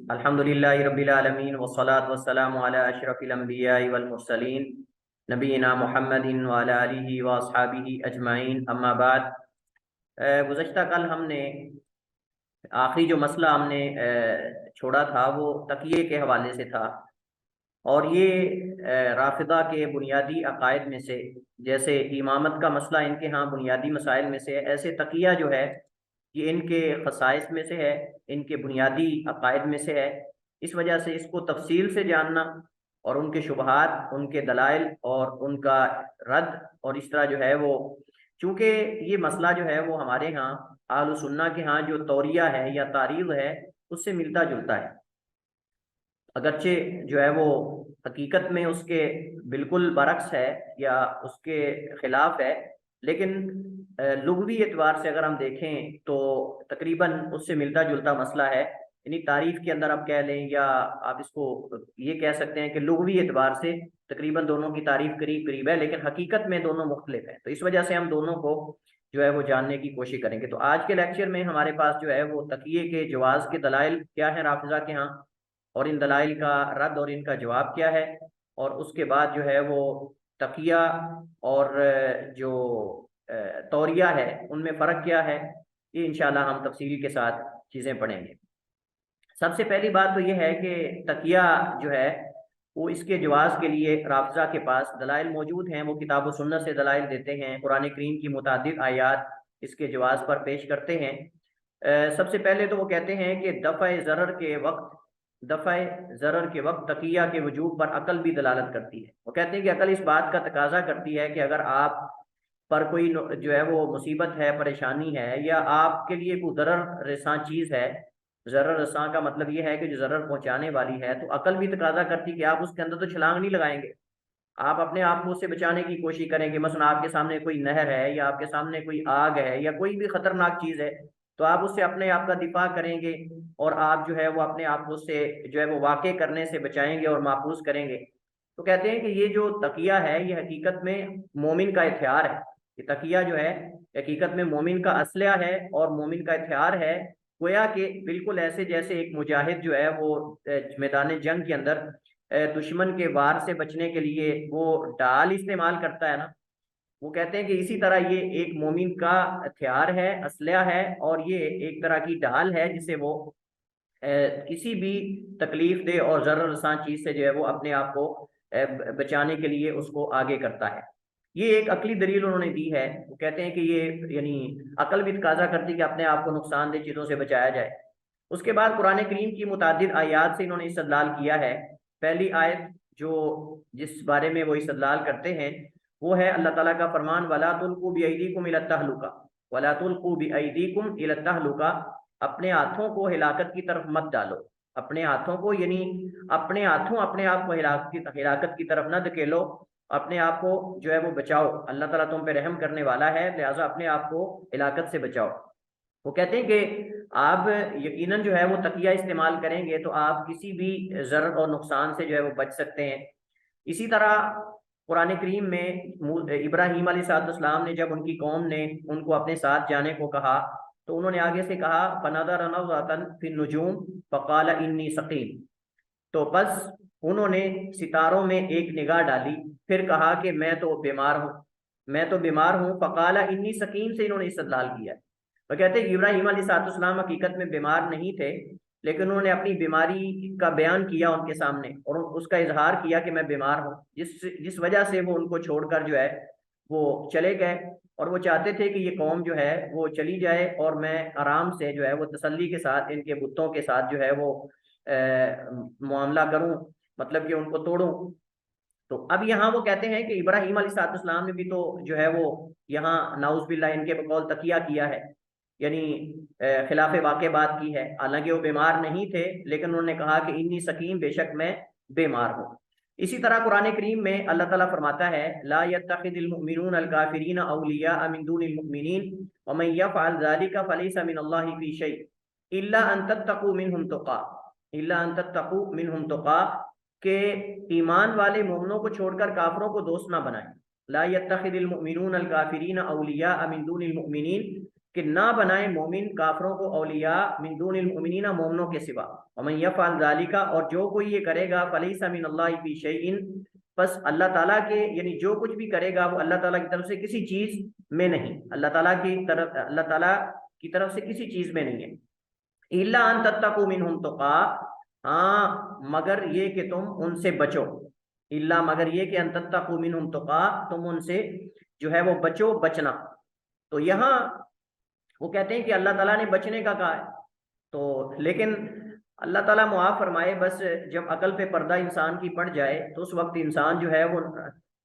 الحمد للہ رب العالمین والصلاة والسلام علی اشرف الانبیاء والمرسلین نبینا محمد وعلی آلہ واصحابہ اجمعین، اما بعد۔ گزشتہ کل ہم نے آخری جو مسئلہ ہم نے چھوڑا تھا وہ تقیے کے حوالے سے تھا، اور یہ رافضہ کے بنیادی عقائد میں سے، جیسے امامت کا مسئلہ ان کے ہاں بنیادی مسائل میں سے ہے، ایسے تقیہ جو ہے یہ ان کے خصائص میں سے ہے، ان کے بنیادی عقائد میں سے ہے۔ اس وجہ سے اس کو تفصیل سے جاننا اور ان کے شبہات، ان کے دلائل اور ان کا رد، اور اس طرح جو ہے وہ، چونکہ یہ مسئلہ جو ہے وہ ہمارے ہاں اہل سنہ کے ہاں جو توریہ ہے یا تعریض ہے اس سے ملتا جلتا ہے، اگرچہ جو ہے وہ حقیقت میں اس کے بالکل برعکس ہے یا اس کے خلاف ہے، لیکن لغوی اعتبار سے اگر ہم دیکھیں تو تقریباً اس سے ملتا جلتا مسئلہ ہے۔ یعنی تعریف کے اندر آپ کہہ لیں یا آپ اس کو یہ کہہ سکتے ہیں کہ لغوی اعتبار سے تقریباً دونوں کی تعریف قریب قریب ہے، لیکن حقیقت میں دونوں مختلف ہیں، تو اس وجہ سے ہم دونوں کو جو ہے وہ جاننے کی کوشش کریں گے۔ تو آج کے لیکچر میں ہمارے پاس جو ہے وہ تقیے کے جواز کے دلائل کیا ہیں رافضہ کے ہاں، اور ان دلائل کا رد اور ان کا جواب کیا ہے، اور اس کے بعد جو ہے وہ تقیہ اور جو توریہ ہے ان میں فرق کیا ہے، یہ انشاءاللہ ہم تفصیل کے ساتھ چیزیں پڑھیں گے۔ سب سے پہلی بات تو یہ ہے کہ تقیہ جو ہے وہ اس کے جواز کے لیے رافضہ کے پاس دلائل موجود ہیں، وہ کتاب و سنت سے دلائل دیتے ہیں، قرآن کریم کی متعدد آیات اس کے جواز پر پیش کرتے ہیں۔ سب سے پہلے تو وہ کہتے ہیں کہ دفع ضرر کے وقت تقیہ کے وجوب پر عقل بھی دلالت کرتی ہے۔ وہ کہتے ہیں کہ عقل اس بات کا تقاضا کرتی ہے کہ اگر آپ پر کوئی جو ہے وہ مصیبت ہے، پریشانی ہے، یا آپ کے لیے کوئی ضرر رساں چیز ہے، ضرر رساں کا مطلب یہ ہے کہ جو ضرر پہنچانے والی ہے، تو عقل بھی تقاضا کرتی کہ آپ اس کے اندر تو چھلانگ نہیں لگائیں گے، آپ اپنے آپ کو اس سے بچانے کی کوشش کریں گے۔ مثلا آپ کے سامنے کوئی نہر ہے، یا آپ کے سامنے کوئی آگ ہے، یا کوئی بھی خطرناک چیز ہے، تو آپ اس سے اپنے آپ کا دفاع کریں گے، اور آپ جو ہے وہ اپنے آپ کو اس سے جو ہے وہ واقع کرنے سے بچائیں گے اور محفوظ کریں گے۔ تو کہتے ہیں کہ یہ جو تقیہ ہے یہ حقیقت میں مومن کا ہتھیار ہے، یہ تقیہ جو ہے حقیقت میں مومن کا اسلحہ ہے اور مومن کا ہتھیار ہے۔ گویا کہ بالکل ایسے جیسے ایک مجاہد جو ہے وہ میدان جنگ کے اندر دشمن کے وار سے بچنے کے لیے وہ ڈال استعمال کرتا ہے نا، وہ کہتے ہیں کہ اسی طرح یہ ایک مومن کا ہتھیار ہے، اسلحہ ہے، اور یہ ایک طرح کی ڈھال ہے جسے وہ کسی بھی تکلیف دہ اور ضرر رساں چیز سے جو ہے وہ اپنے آپ کو بچانے کے لیے اس کو آگے کرتا ہے۔ یہ ایک عقلی دلیل انہوں نے دی ہے۔ وہ کہتے ہیں کہ یہ یعنی عقل بھی تقاضا کرتی کہ اپنے آپ کو نقصان دہ چیزوں سے بچایا جائے۔ اس کے بعد قرآن کریم کی متعدد آیات سے انہوں نے استدلال کیا ہے۔ پہلی آیت جس بارے میں وہ استدلال کرتے ہیں وہ ہے اللہ تعالیٰ کا فرمان وَلَا تُلْقُوا بِأَيْدِيكُمْ إِلَى التَّهْلُكَةِ وَلَا تُلْقُوا بِأَيْدِيكُمْ إِلَى التَّهْلُكَةِ، اپنے ہاتھوں کو ہلاکت کی طرف مت ڈالو، اپنے ہاتھوں کو یعنی اپنے ہاتھوں اپنے آپ کو ہلاکت کی طرف نہ دھکیلو، اپنے آپ کو جو ہے وہ بچاؤ، اللہ تعالیٰ تم پہ رحم کرنے والا ہے، لہٰذا اپنے آپ کو ہلاکت سے بچاؤ۔ وہ کہتے ہیں کہ آپ یقیناً جو ہے وہ تقیہ استعمال کریں گے تو آپ کسی بھی ضرر اور نقصان سے جو ہے وہ بچ سکتے ہیں۔ اسی طرح قرآن کریم میں ابراہیم علیہ السلام نے جب ان کی قوم نے ان کو اپنے ساتھ جانے کو کہا تو انہوں نے آگے سے کہا فَنَظَرَ نَظْرَةً فِي النُّجُومِ فَقَالَ إِنِّي سَقِيمٌ، تو بس انہوں نے ستاروں میں ایک نگاہ ڈالی، پھر کہا کہ میں تو بیمار ہوں۔ فَقَالَ إِنِّي سَقِيمٌ سے انہوں نے استدلال کیا۔ وہ کہتے ہیں کہ ابراہیم علیہ السلام حقیقت میں بیمار نہیں تھے، لیکن انہوں نے اپنی بیماری کا بیان کیا ان کے سامنے اور اس کا اظہار کیا کہ میں بیمار ہوں، جس وجہ سے وہ ان کو چھوڑ کر جو ہے وہ چلے گئے، اور وہ چاہتے تھے کہ یہ قوم جو ہے وہ چلی جائے اور میں آرام سے جو ہے وہ تسلی کے ساتھ ان کے بتوں کے ساتھ جو ہے وہ معاملہ کروں، مطلب کہ ان کو توڑوں۔ تو اب یہاں وہ کہتے ہیں کہ ابراہیم علیہ السلام نے بھی تو جو ہے وہ یہاں نعوذ باللہ ان کے بقول تقیہ کیا ہے، یعنی خلاف واقع بات کی ہے، حالانکہ وہ بیمار نہیں تھے لیکن انہوں نے کہا کہ انی سکیم، بے شک میں بیمار ہوں۔ اسی طرح قرآن کریم میں اللہ تعالیٰ فرماتا ہے لا يتخذ المؤمنون الكافرین اولیاء من دون المؤمنین ومن يفعل ذلك فليس من الله في شيء الا ان تتقوا منهم تقا، کہ ایمان والے مومنوں کو چھوڑ کر کافروں کو دوست نہ بنائیں۔ لا يتخذ المؤمنون الكافرین اولیاء من دون المؤمنین، کہ نہ بنائیں مومن کافروں کو اولیاء من دون المؤمنین، مومنوں کے سوا، ومن یفعل ذالک، اور جو کوئی یہ کرے گا، فلیس من اللہ فی شیء، بس اللہ تعالیٰ کے یعنی جو کچھ بھی کرے گا وہ اللہ تعالیٰ کی طرف سے کسی چیز میں نہیں، اللہ تعالیٰ کی طرف سے کسی چیز میں نہیں ہے، الا ان تتقوا منہم تقا، ہاں مگر یہ کہ تم ان سے بچو، الا مگر یہ کہ ان تتقوا منہم تقا، تم ان سے جو ہے وہ بچو، بچنا۔ تو یہاں وہ کہتے ہیں کہ اللہ تعالیٰ نے بچنے کا کہا ہے، تو لیکن اللہ تعالیٰ معاف فرمائے، بس جب عقل پہ پردہ انسان کی پڑ جائے تو اس وقت انسان جو ہے وہ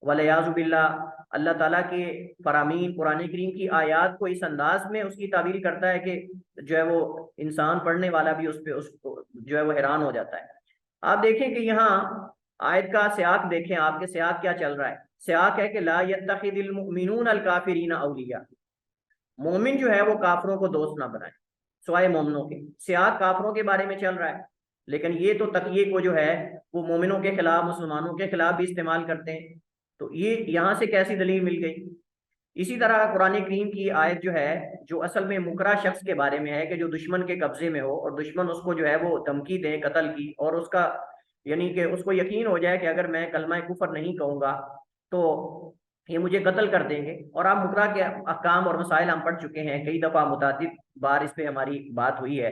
ولیعوذ باللہ اللہ تعالیٰ کے فرامین قرآن کریم کی آیات کو اس انداز میں اس کی تعبیر کرتا ہے کہ جو ہے وہ انسان پڑھنے والا بھی اس کو جو ہے وہ حیران ہو جاتا ہے۔ آپ دیکھیں کہ یہاں آیت کا سیاق دیکھیں، آپ کے سیاق کیا چل رہا ہے؟ سیاق ہے کہ لا یتخذ المؤمنون الکافرین اولیاء، مومن جو ہے وہ کافروں کو دوست نہ بنائے سوائے مومنوں کے۔ سیاق کافروں کے بارے میں چل رہا ہے، لیکن یہ تو تقیے کو جو ہے وہ مومنوں کے خلاف، مسلمانوں کے خلاف بھی استعمال کرتے ہیں، تو یہ یہاں سے کیسی دلیل مل گئی؟ اسی طرح قرآن کریم کی آیت جو ہے جو اصل میں مکرہ شخص کے بارے میں ہے کہ جو دشمن کے قبضے میں ہو اور دشمن اس کو جو ہے وہ دھمکی دے قتل کی، اور اس کا یعنی کہ اس کو یقین ہو جائے کہ اگر میں کلمہ کفر نہیں کہوں گا تو یہ مجھے قتل کر دیں گے۔ اور آپ مکرہ کے احکام اور مسائل ہم پڑھ چکے ہیں کئی دفعہ، متعدد بار اس پہ ہماری بات ہوئی ہے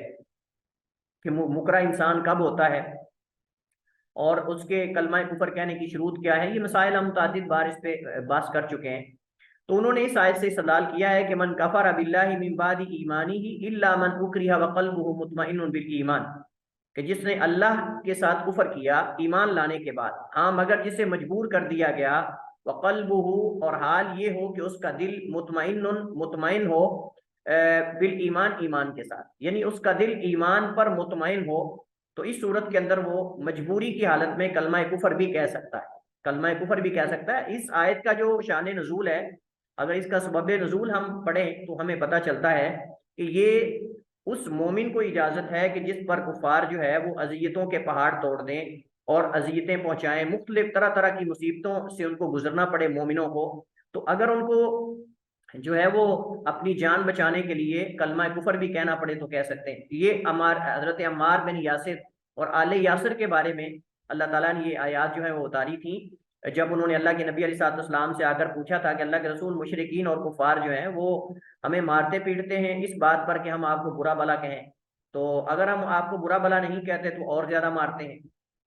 کہ مکرہ انسان کب ہوتا ہے اور اس کے کلمہ کفر کہنے کی شروط کیا ہے، یہ مسائل ہم متعدد بار اس پہ بحث کر چکے ہیں۔ تو انہوں نے اس آیت سے استدلال کیا ہے کہ من کفر باللہ من بعد ایمانہ الا من اکرہ وقلبہ مطمئن بالایمان، کہ جس نے اللہ کے ساتھ کفر کیا ایمان لانے کے بعد، ہاں مگر جسے مجبور کر دیا گیا، وقلبہ، اور حال یہ ہو کہ اس کا دل مطمئن ہو بالایمان، ایمان کے ساتھ، یعنی اس کا دل ایمان پر مطمئن ہو، تو اس صورت کے اندر وہ مجبوری کی حالت میں کلمہ کفر بھی کہہ سکتا ہے، کلمہ کفر بھی کہہ سکتا ہے۔ اس آیت کا جو شان نزول ہے، اگر اس کا سبب نزول ہم پڑھیں تو ہمیں پتہ چلتا ہے کہ یہ اس مومن کو اجازت ہے کہ جس پر کفار جو ہے وہ اذیتوں کے پہاڑ توڑ دیں اور اذیتیں پہنچائیں، مختلف طرح طرح کی مصیبتوں سے ان کو گزرنا پڑے مومنوں کو، تو اگر ان کو جو ہے وہ اپنی جان بچانے کے لیے کلمہ کفر بھی کہنا پڑے تو کہہ سکتے ہیں۔ یہ حضرت عمار بن یاسر اور آل یاسر کے بارے میں اللہ تعالیٰ نے یہ آیات جو ہے وہ اتاری تھی، جب انہوں نے اللہ کے نبی علیہ الصلوۃ والسلام سے آ کر پوچھا تھا کہ اللہ کے رسول، مشرکین اور کفار جو ہیں وہ ہمیں مارتے پیٹتے ہیں اس بات پر کہ ہم آپ کو برا بھلا کہیں، تو اگر ہم آپ کو برا بھلا نہیں کہتے تو اور زیادہ مارتے ہیں۔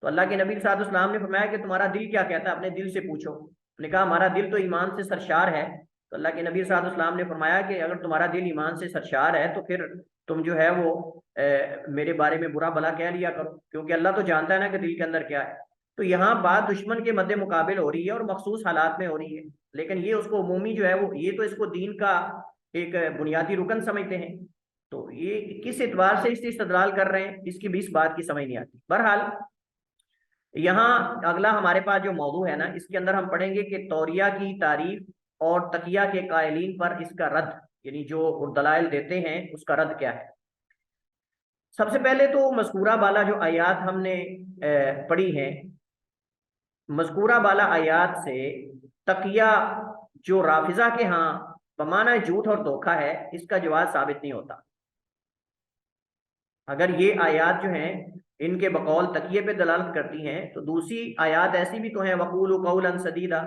تو اللہ کے نبی صلی اللہ علیہ وسلم نے فرمایا کہ تمہارا دل کیا کہتا ہے، اپنے دل سے پوچھو۔ نے کہا ہمارا دل تو ایمان سے سرشار ہے، تو اللہ کے نبی صلی اللہ علیہ وسلم نے فرمایا کہ اگر تمہارا دل ایمان سے سرشار ہے تو پھر تم جو ہے وہ میرے بارے میں برا بھلا کہہ لیا کرو، کیونکہ اللہ تو جانتا ہے نا کہ دل کے اندر کیا ہے۔ تو یہاں بات دشمن کے مد مقابل ہو رہی ہے اور مخصوص حالات میں ہو رہی ہے، لیکن یہ اس کو عمومی جو ہے وہ یہ تو اس کو دین کا ایک بنیادی رکن سمجھتے ہیں، تو یہ کس اعتبار سے اس سے استدلال کر رہے ہیں، اس کی بھی اس بات کی سمجھ نہیں آتی۔ بہرحال یہاں اگلا ہمارے پاس جو موضوع ہے نا، اس کے اندر ہم پڑھیں گے کہ توریہ کی تعریف اور تقیہ کے قائلین پر اس کا رد، یعنی جو دلائل دیتے ہیں اس کا رد کیا ہے۔ سب سے پہلے تو مذکورہ بالا جو آیات ہم نے پڑھی ہیں، مذکورہ بالا آیات سے تقیہ جو رافضہ کے ہاں بمعنی جھوٹ اور دھوکہ ہے، اس کا جواز ثابت نہیں ہوتا۔ اگر یہ آیات جو ہیں ان کے بقول تقیے پہ دلالت کرتی ہیں تو دوسری آیات ایسی بھی تو ہیں، وَقُولُوا قَوْلًا سَدِيدًا،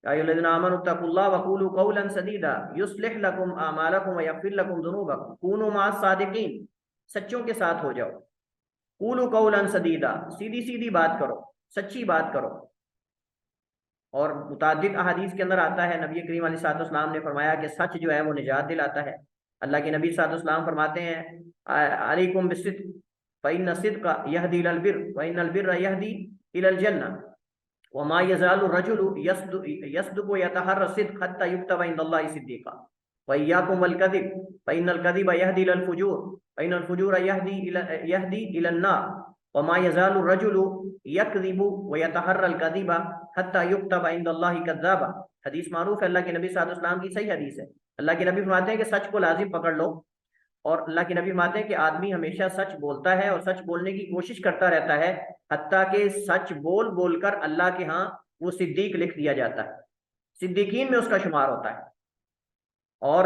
يَا أَيُّهَا الَّذِينَ آمَنُوا اتَّقُوا اللَّهَ وَقُولُوا قَوْلًا سَدِيدًا يُصْلِحْ لَكُمْ أَعْمَالَكُمْ وَيَغْفِرْ لَكُمْ ذُنُوبَكُمْ كُونُوا مَعَ الصَّادِقِينَ، سچوں کے ساتھ ہو جاؤ، قُولُوا قَوْلًا سَدِيدًا، سیدھی سیدھی بات کرو، سچی بات کرو۔ اور متعدد احادیث کے اندر آتا ہے، نبی کریم علیہ الصلوۃ والسلام نے فرمایا کہ سچ جو ہے وہ نجات دلاتا ہے۔ اللہ کے نبی صلی اللہ علیہ وسلم فرماتے ہیں علیکم بالصدق فإن الصدق يهدي إلى البر وإن البر يهدي إلى الجنة وما يزال الرجل يصدق ويتحرى الصدق حتى يكتب عند الله صديقا وإياكم والكذب فإن الكذب يهدي إلى الفجور فإن الفجور يهدي إلى النار وما يزال الرجل يكذب ويتحرى الكذب حتى يكتب عند الله كذابا۔ حدیث معروف ہے، اللہ کے نبی صلی اللہ علیہ وسلم کی صحیح حدیث ہے۔ اللہ کے نبی فرماتے ہیں کہ سچ کو لازم پکڑ لو، اور اللہ کے نبی فرماتے ہیں کہ آدمی ہمیشہ سچ بولتا ہے اور سچ بولنے کی کوشش کرتا رہتا ہے، حتیٰ کہ سچ بول بول کر اللہ کے ہاں وہ صدیق لکھ دیا جاتا ہے، صدیقین میں اس کا شمار ہوتا ہے۔ اور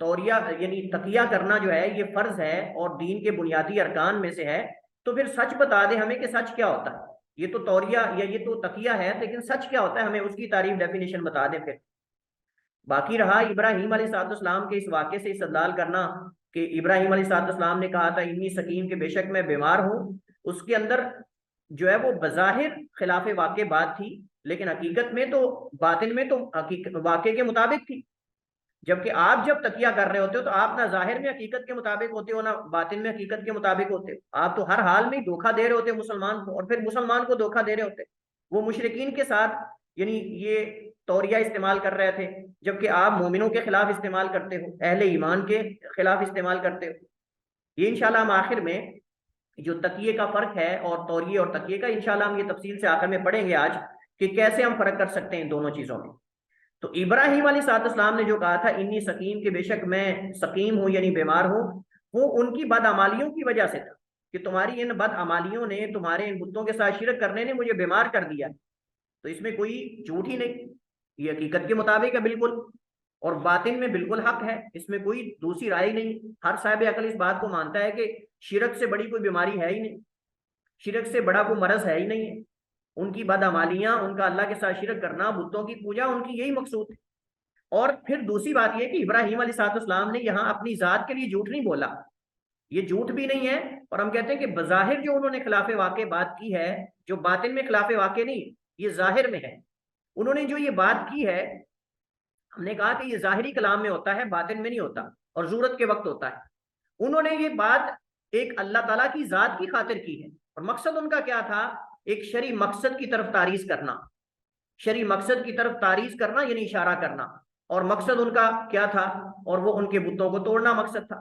توریہ یعنی تقیہ کرنا جو ہے یہ فرض ہے اور دین کے بنیادی ارکان میں سے ہے، تو پھر سچ بتا دے ہمیں کہ سچ کیا ہوتا ہے۔ یہ تو توریہ یا یہ تو تقیہ ہے، لیکن سچ کیا ہوتا ہے ہمیں اس کی تعریف ڈیفینیشن بتا دیں پھر۔ باقی رہا ابراہیم علیہ السلام کے اس واقعے سے استدلال کرنا کہ ابراہیم علیہ السلام نے کہا تھا انی سکیم کہ بے شک میں بیمار ہوں، اس کے اندر جو ہے وہ بظاہر خلاف واقع بات تھی، لیکن حقیقت میں تو باطن میں تو واقع کے مطابق تھی۔ جبکہ آپ جب تقیہ کر رہے ہوتے ہو تو آپ نہ ظاہر میں حقیقت کے مطابق ہوتے ہو نہ باطن میں حقیقت کے مطابق ہوتے ہو، آپ تو ہر حال میں دھوکہ دے رہے ہوتے مسلمان کو، اور پھر مسلمان کو دھوکہ دے رہے ہوتے۔ وہ مشرکین کے ساتھ یعنی یہ توریہ استعمال کر رہے تھے، جبکہ آپ مومنوں کے خلاف استعمال کرتے ہو، اہل ایمان کے خلاف استعمال کرتے ہو۔ یہ انشاءاللہ ہم آخر میں جو تقیے کا فرق ہے اور توریے اور تقیے کا انشاءاللہ ہم یہ تفصیل سے آخر میں پڑھیں گے آج کہ کیسے ہم فرق کر سکتے ہیں ان دونوں چیزوں میں۔ تو ابراہیم علیہ السلام نے جو کہا تھا انی سقیم کہ بے شک میں سقیم ہوں یعنی بیمار ہوں، وہ ان کی بدعمالیوں کی وجہ سے تھا کہ تمہاری ان بدعمالیوں نے، تمہارے ان بتوں کے ساتھ شرک کرنے نے مجھے بیمار کر دیا۔ تو اس میں کوئی جھوٹ ہی نہیں، یہ حقیقت کے مطابق ہے بالکل، اور باطن میں بالکل حق ہے، اس میں کوئی دوسری رائے نہیں۔ ہر صاحب عقل اس بات کو مانتا ہے کہ شرک سے بڑی کوئی بیماری ہے ہی نہیں، شرک سے بڑا کوئی مرض ہے ہی نہیں ہے۔ ان کی بدعمالیاں، ان کا اللہ کے ساتھ شرک کرنا، بتوں کی پوجا، ان کی یہی مقصود ہے۔ اور پھر دوسری بات یہ کہ ابراہیم علیہ السلام نے یہاں اپنی ذات کے لیے جھوٹ نہیں بولا، یہ جھوٹ بھی نہیں ہے، اور ہم کہتے ہیں کہ بظاہر جو انہوں نے خلاف واقع بات کی ہے، جو باطن میں خلاف واقع نہیں، یہ ظاہر میں ہے۔ انہوں نے جو یہ بات کی ہے، ہم نے کہا کہ یہ ظاہری کلام میں ہوتا ہے، باطن میں نہیں ہوتا، اور ضرورت کے وقت ہوتا ہے۔ انہوں نے یہ بات ایک اللہ تعالیٰ کی ذات کی خاطر کی ہے، اور مقصد ان کا کیا تھا؟ ایک شرعی مقصد کی طرف تعریض کرنا، شرعی مقصد کی طرف تعریض کرنا یعنی اشارہ کرنا، اور مقصد ان کا کیا تھا؟ اور وہ ان کے بتوں کو توڑنا مقصد تھا۔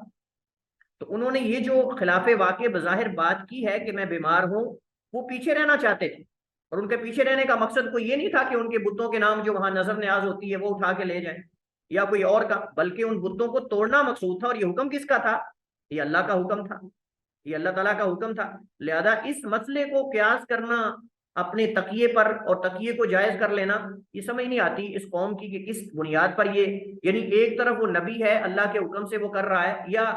تو انہوں نے یہ جو خلاف واقع بظاہر بات کی ہے کہ میں بیمار ہوں، وہ پیچھے رہنا چاہتے تھے، اور ان کے پیچھے رہنے کا مقصد کوئی یہ نہیں تھا کہ ان کے بتوں کے نام جو وہاں نظر نیاز ہوتی ہے وہ اٹھا کے لے جائیں یا کوئی اور کا، بلکہ ان بتوں کو توڑنا مقصود تھا۔ اور یہ حکم کس کا تھا؟ یہ اللہ کا حکم تھا، یہ اللہ تعالیٰ کا حکم تھا۔ لہذا اس مسئلے کو قیاس کرنا اپنے تقیے پر اور تقیے کو جائز کر لینا، یہ سمجھ نہیں آتی اس قوم کی کہ کس بنیاد پر یہ، یعنی ایک طرف وہ نبی ہے اللہ کے حکم سے وہ کر رہا ہے، یا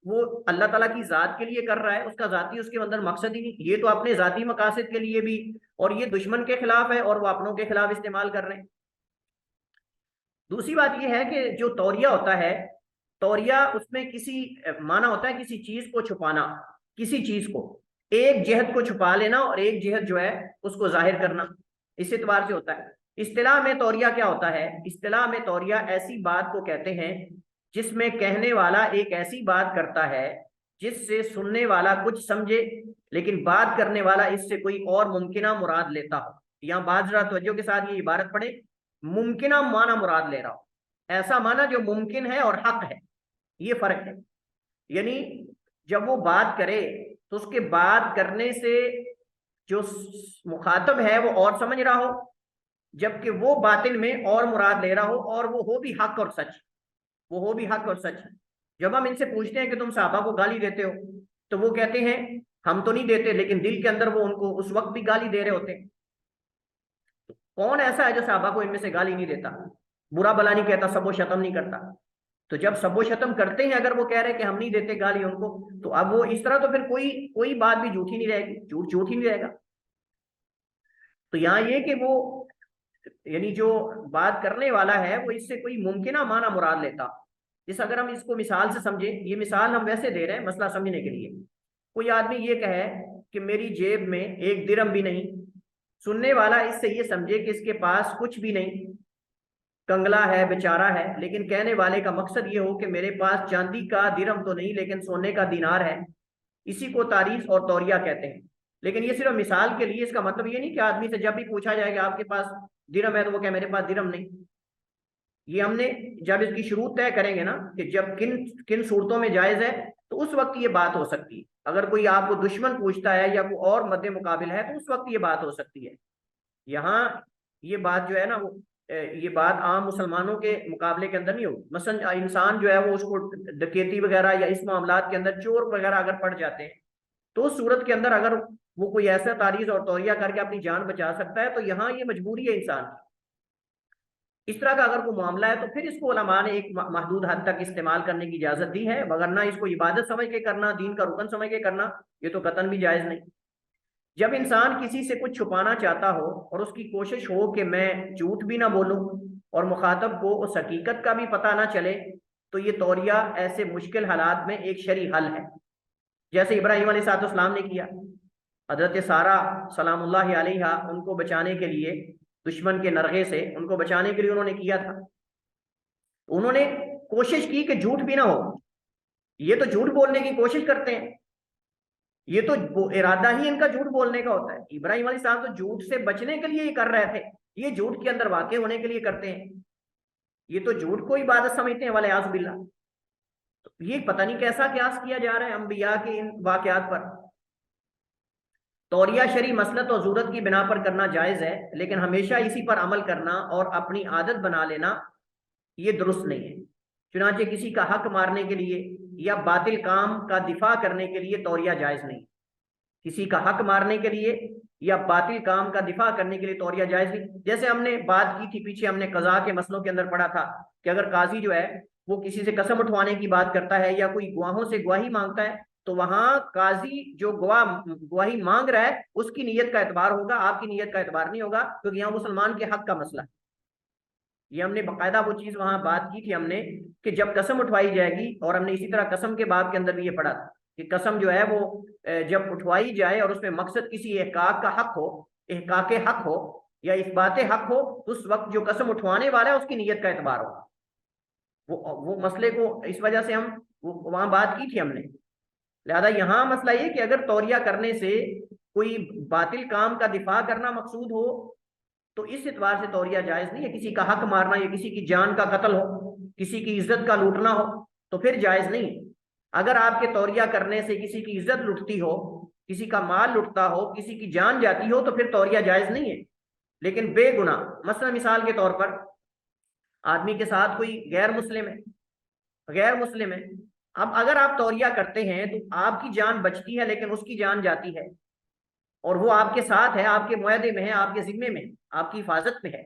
وہ اللہ تعالیٰ کی ذات کے لیے کر رہا ہے، اس کا ذاتی اس کے اندر مقصد ہی نہیں، یہ تو اپنے ذاتی مقاصد کے لیے بھی، اور یہ دشمن کے خلاف ہے اور وہ اپنوں کے خلاف استعمال کر رہے ہیں۔ دوسری بات یہ ہے کہ جو توریہ ہوتا ہے، توریہ اس میں کسی معنی ہوتا ہے کسی چیز کو چھپانا، کسی چیز کو، ایک جہت کو چھپا لینا اور ایک جہت جو ہے اس کو ظاہر کرنا، اس اعتبار سے ہوتا ہے۔ اصطلاح میں توریہ کیا ہوتا ہے؟ اصطلاح میں توریہ ایسی بات کو کہتے ہیں جس میں کہنے والا ایک ایسی بات کرتا ہے جس سے سننے والا کچھ سمجھے، لیکن بات کرنے والا اس سے کوئی اور ممکنہ مراد لیتا ہو۔ یہاں بات ذرا توجہ کے ساتھ یہ عبارت پڑھے، ممکنہ معنی مراد لے رہا ہو، ایسا معنی جو ممکن ہے اور حق ہے، یہ فرق ہے۔ یعنی جب وہ بات کرے تو اس کے بات کرنے سے جو مخاطب ہے وہ اور سمجھ رہا ہو، جبکہ وہ باطن میں اور مراد لے رہا ہو، اور وہ ہو بھی حق اور سچ، وہ ہو بھی حق اور سچ۔ جب ہم ان سے پوچھتے ہیں کہ تم صحابہ کو گالی دیتے ہو، تو وہ کہتے ہیں ہم تو نہیں دیتے، لیکن دل کے اندر وہ ان کو اس وقت بھی گالی دے رہے ہوتے ہیں۔ کون ایسا ہے جو صحابہ کو ان میں سے گالی نہیں دیتا، برا بلا نہیں کہتا، سب و شتم نہیں کرتا؟ تو جب سب و شتم کرتے ہیں، اگر وہ کہہ رہے کہ ہم نہیں دیتے گالی ان کو، تو اب وہ اس طرح تو پھر کوئی بات بھی جھوٹی نہیں رہے گی، جھوٹ ہی نہیں رہے گا۔ تو یہاں یہ کہ وہ یعنی جو بات کرنے والا ہے وہ اس سے کوئی ممکنہ معنی مراد لیتا۔ جس اگر ہم اس کو مثال سے سمجھیں، یہ مثال ہم ویسے دے رہے ہیں مسئلہ سمجھنے کے لیے، کوئی آدمی یہ کہے کہ میری جیب میں ایک درم بھی نہیں، سننے والا اس سے یہ سمجھے کہ اس کے پاس کچھ بھی نہیں، کنگلا ہے، بیچارہ ہے، لیکن کہنے والے کا مقصد یہ ہو کہ میرے پاس چاندی کا درم تو نہیں لیکن سونے کا دینار ہے۔ اسی کو تعریض اور توریہ کہتے ہیں۔ لیکن یہ صرف مثال کے لیے، اس کا مطلب یہ نہیں کہ آدمی سے جب بھی پوچھا جائے کہ آپ کے پاس درم ہے تو وہ کہ میرے پاس درم نہیں۔ یہ ہم نے جب اس کی شروط طے کریں گے نا کہ جب کن صورتوں میں جائز ہے، تو اس وقت یہ بات ہو سکتی ہے۔ اگر کوئی آپ کو دشمن پوچھتا ہے یا کوئی اور مد مقابل ہے تو اس وقت یہ بات ہو سکتی ہے۔ یہاں یہ بات جو ہے نا، یہ بات عام مسلمانوں کے مقابلے کے اندر نہیں ہوگی۔ مثلا انسان جو ہے وہ اس کو ڈکیتی وغیرہ یا اس معاملات کے اندر چور وغیرہ اگر پڑ جاتے ہیں، تو اس صورت کے اندر اگر وہ کوئی ایسا تعریض اور توریہ کر کے اپنی جان بچا سکتا ہے، تو یہاں یہ مجبوری ہے انسان کی۔ اس طرح کا اگر کوئی معاملہ ہے تو پھر اس کو علماء نے ایک محدود حد تک استعمال کرنے کی اجازت دی ہے، مگر نہ اس کو عبادت سمجھ کے کرنا، دین کا رکن سمجھ کے کرنا، یہ تو قطعاً بھی جائز نہیں۔ جب انسان کسی سے کچھ چھپانا چاہتا ہو اور اس کی کوشش ہو کہ میں جھوٹ بھی نہ بولوں اور مخاطب کو اس حقیقت کا بھی پتہ نہ چلے، تو یہ توریہ ایسے مشکل حالات میں ایک شرعی حل ہے، جیسے ابراہیم علیہ السلام نے کیا۔ حضرت سارہ سلام اللہ علیہا ان کو بچانے کے لیے، دشمن کے نرغے سے ان کو بچانے کے لیے انہوں نے کیا تھا، انہوں نے کوشش کی کہ جھوٹ بھی نہ ہو۔ یہ تو جھوٹ بولنے کی کوشش کرتے ہیں، یہ تو ارادہ ہی ان کا جھوٹ بولنے کا ہوتا ہے۔ ابراہیم علیہ السلام تو جھوٹ سے بچنے کے لیے ہی کر رہے تھے، یہ جھوٹ کے اندر واقع ہونے کے لیے کرتے ہیں، یہ تو جھوٹ کو عبادت سمجھتے ہیں والعیاذ باللہ۔ یہ پتہ نہیں کیسا قیاس کیا جا رہا ہے انبیاء کے ان واقعات پر۔ توریہ شرعی مصلحت اور ضرورت کی بنا پر کرنا جائز ہے، لیکن ہمیشہ اسی پر عمل کرنا اور اپنی عادت بنا لینا یہ درست نہیں ہے۔ چنانچہ کسی کا حق مارنے کے لیے یا باطل کام کا دفاع کرنے کے لیے توریہ جائز نہیں، کسی کا حق مارنے کے لیے یا باطل کام کا دفاع کرنے کے لیے توریہ جائز نہیں۔ جیسے ہم نے بات کی تھی پیچھے، ہم نے قضاء کے مسئلوں کے اندر پڑھا تھا کہ اگر قاضی جو ہے وہ کسی سے قسم اٹھوانے کی بات کرتا ہے یا کوئی گواہوں سے گواہی مانگتا ہے، تو وہاں قاضی جو گواہی مانگ رہا ہے اس کی نیت کا اعتبار ہوگا، آپ کی نیت کا اعتبار نہیں ہوگا، کیونکہ یہاں مسلمان کے حق کا مسئلہ ہے۔ یہ ہم نے باقاعدہ وہ چیز وہاں بات کی تھی ہم نے کہ جب قسم اٹھوائی جائے گی، اور ہم نے اسی طرح قسم کے باب کے اندر بھی یہ پڑھا تھا کہ قسم جو ہے وہ جب اٹھوائی جائے اور اس میں مقصد کسی احقاق کا حق ہو، احقاق حق ہو یا اثبات حق ہو، تو اس وقت جو قسم اٹھوانے والا ہے اس کی نیت کا اعتبار ہوگا۔ وہ مسئلے کو اس وجہ سے ہم وہاں بات کی تھی ہم نے۔ لہذا یہاں مسئلہ یہ کہ اگر توریہ کرنے سے کوئی باطل کام کا دفاع کرنا مقصود ہو تو اس اعتبار سے توریہ جائز نہیں ہے۔ کسی کا حق مارنا یا کسی کی جان کا قتل ہو، کسی کی عزت کا لوٹنا ہو تو پھر جائز نہیں۔ اگر آپ کے توریہ کرنے سے کسی کی عزت لٹتی ہو، کسی کا مال لٹتا ہو، کسی کی جان جاتی ہو تو پھر توریہ جائز نہیں ہے۔ لیکن بے گناہ، مثلا مثال کے طور پر آدمی کے ساتھ کوئی غیر مسلم ہے، اب اگر آپ توریہ کرتے ہیں تو آپ کی جان بچتی ہے لیکن اس کی جان جاتی ہے، اور وہ آپ کے ساتھ ہے، آپ کے معاہدے میں ہے، آپ کے ذمے میں، آپ کی حفاظت میں ہے،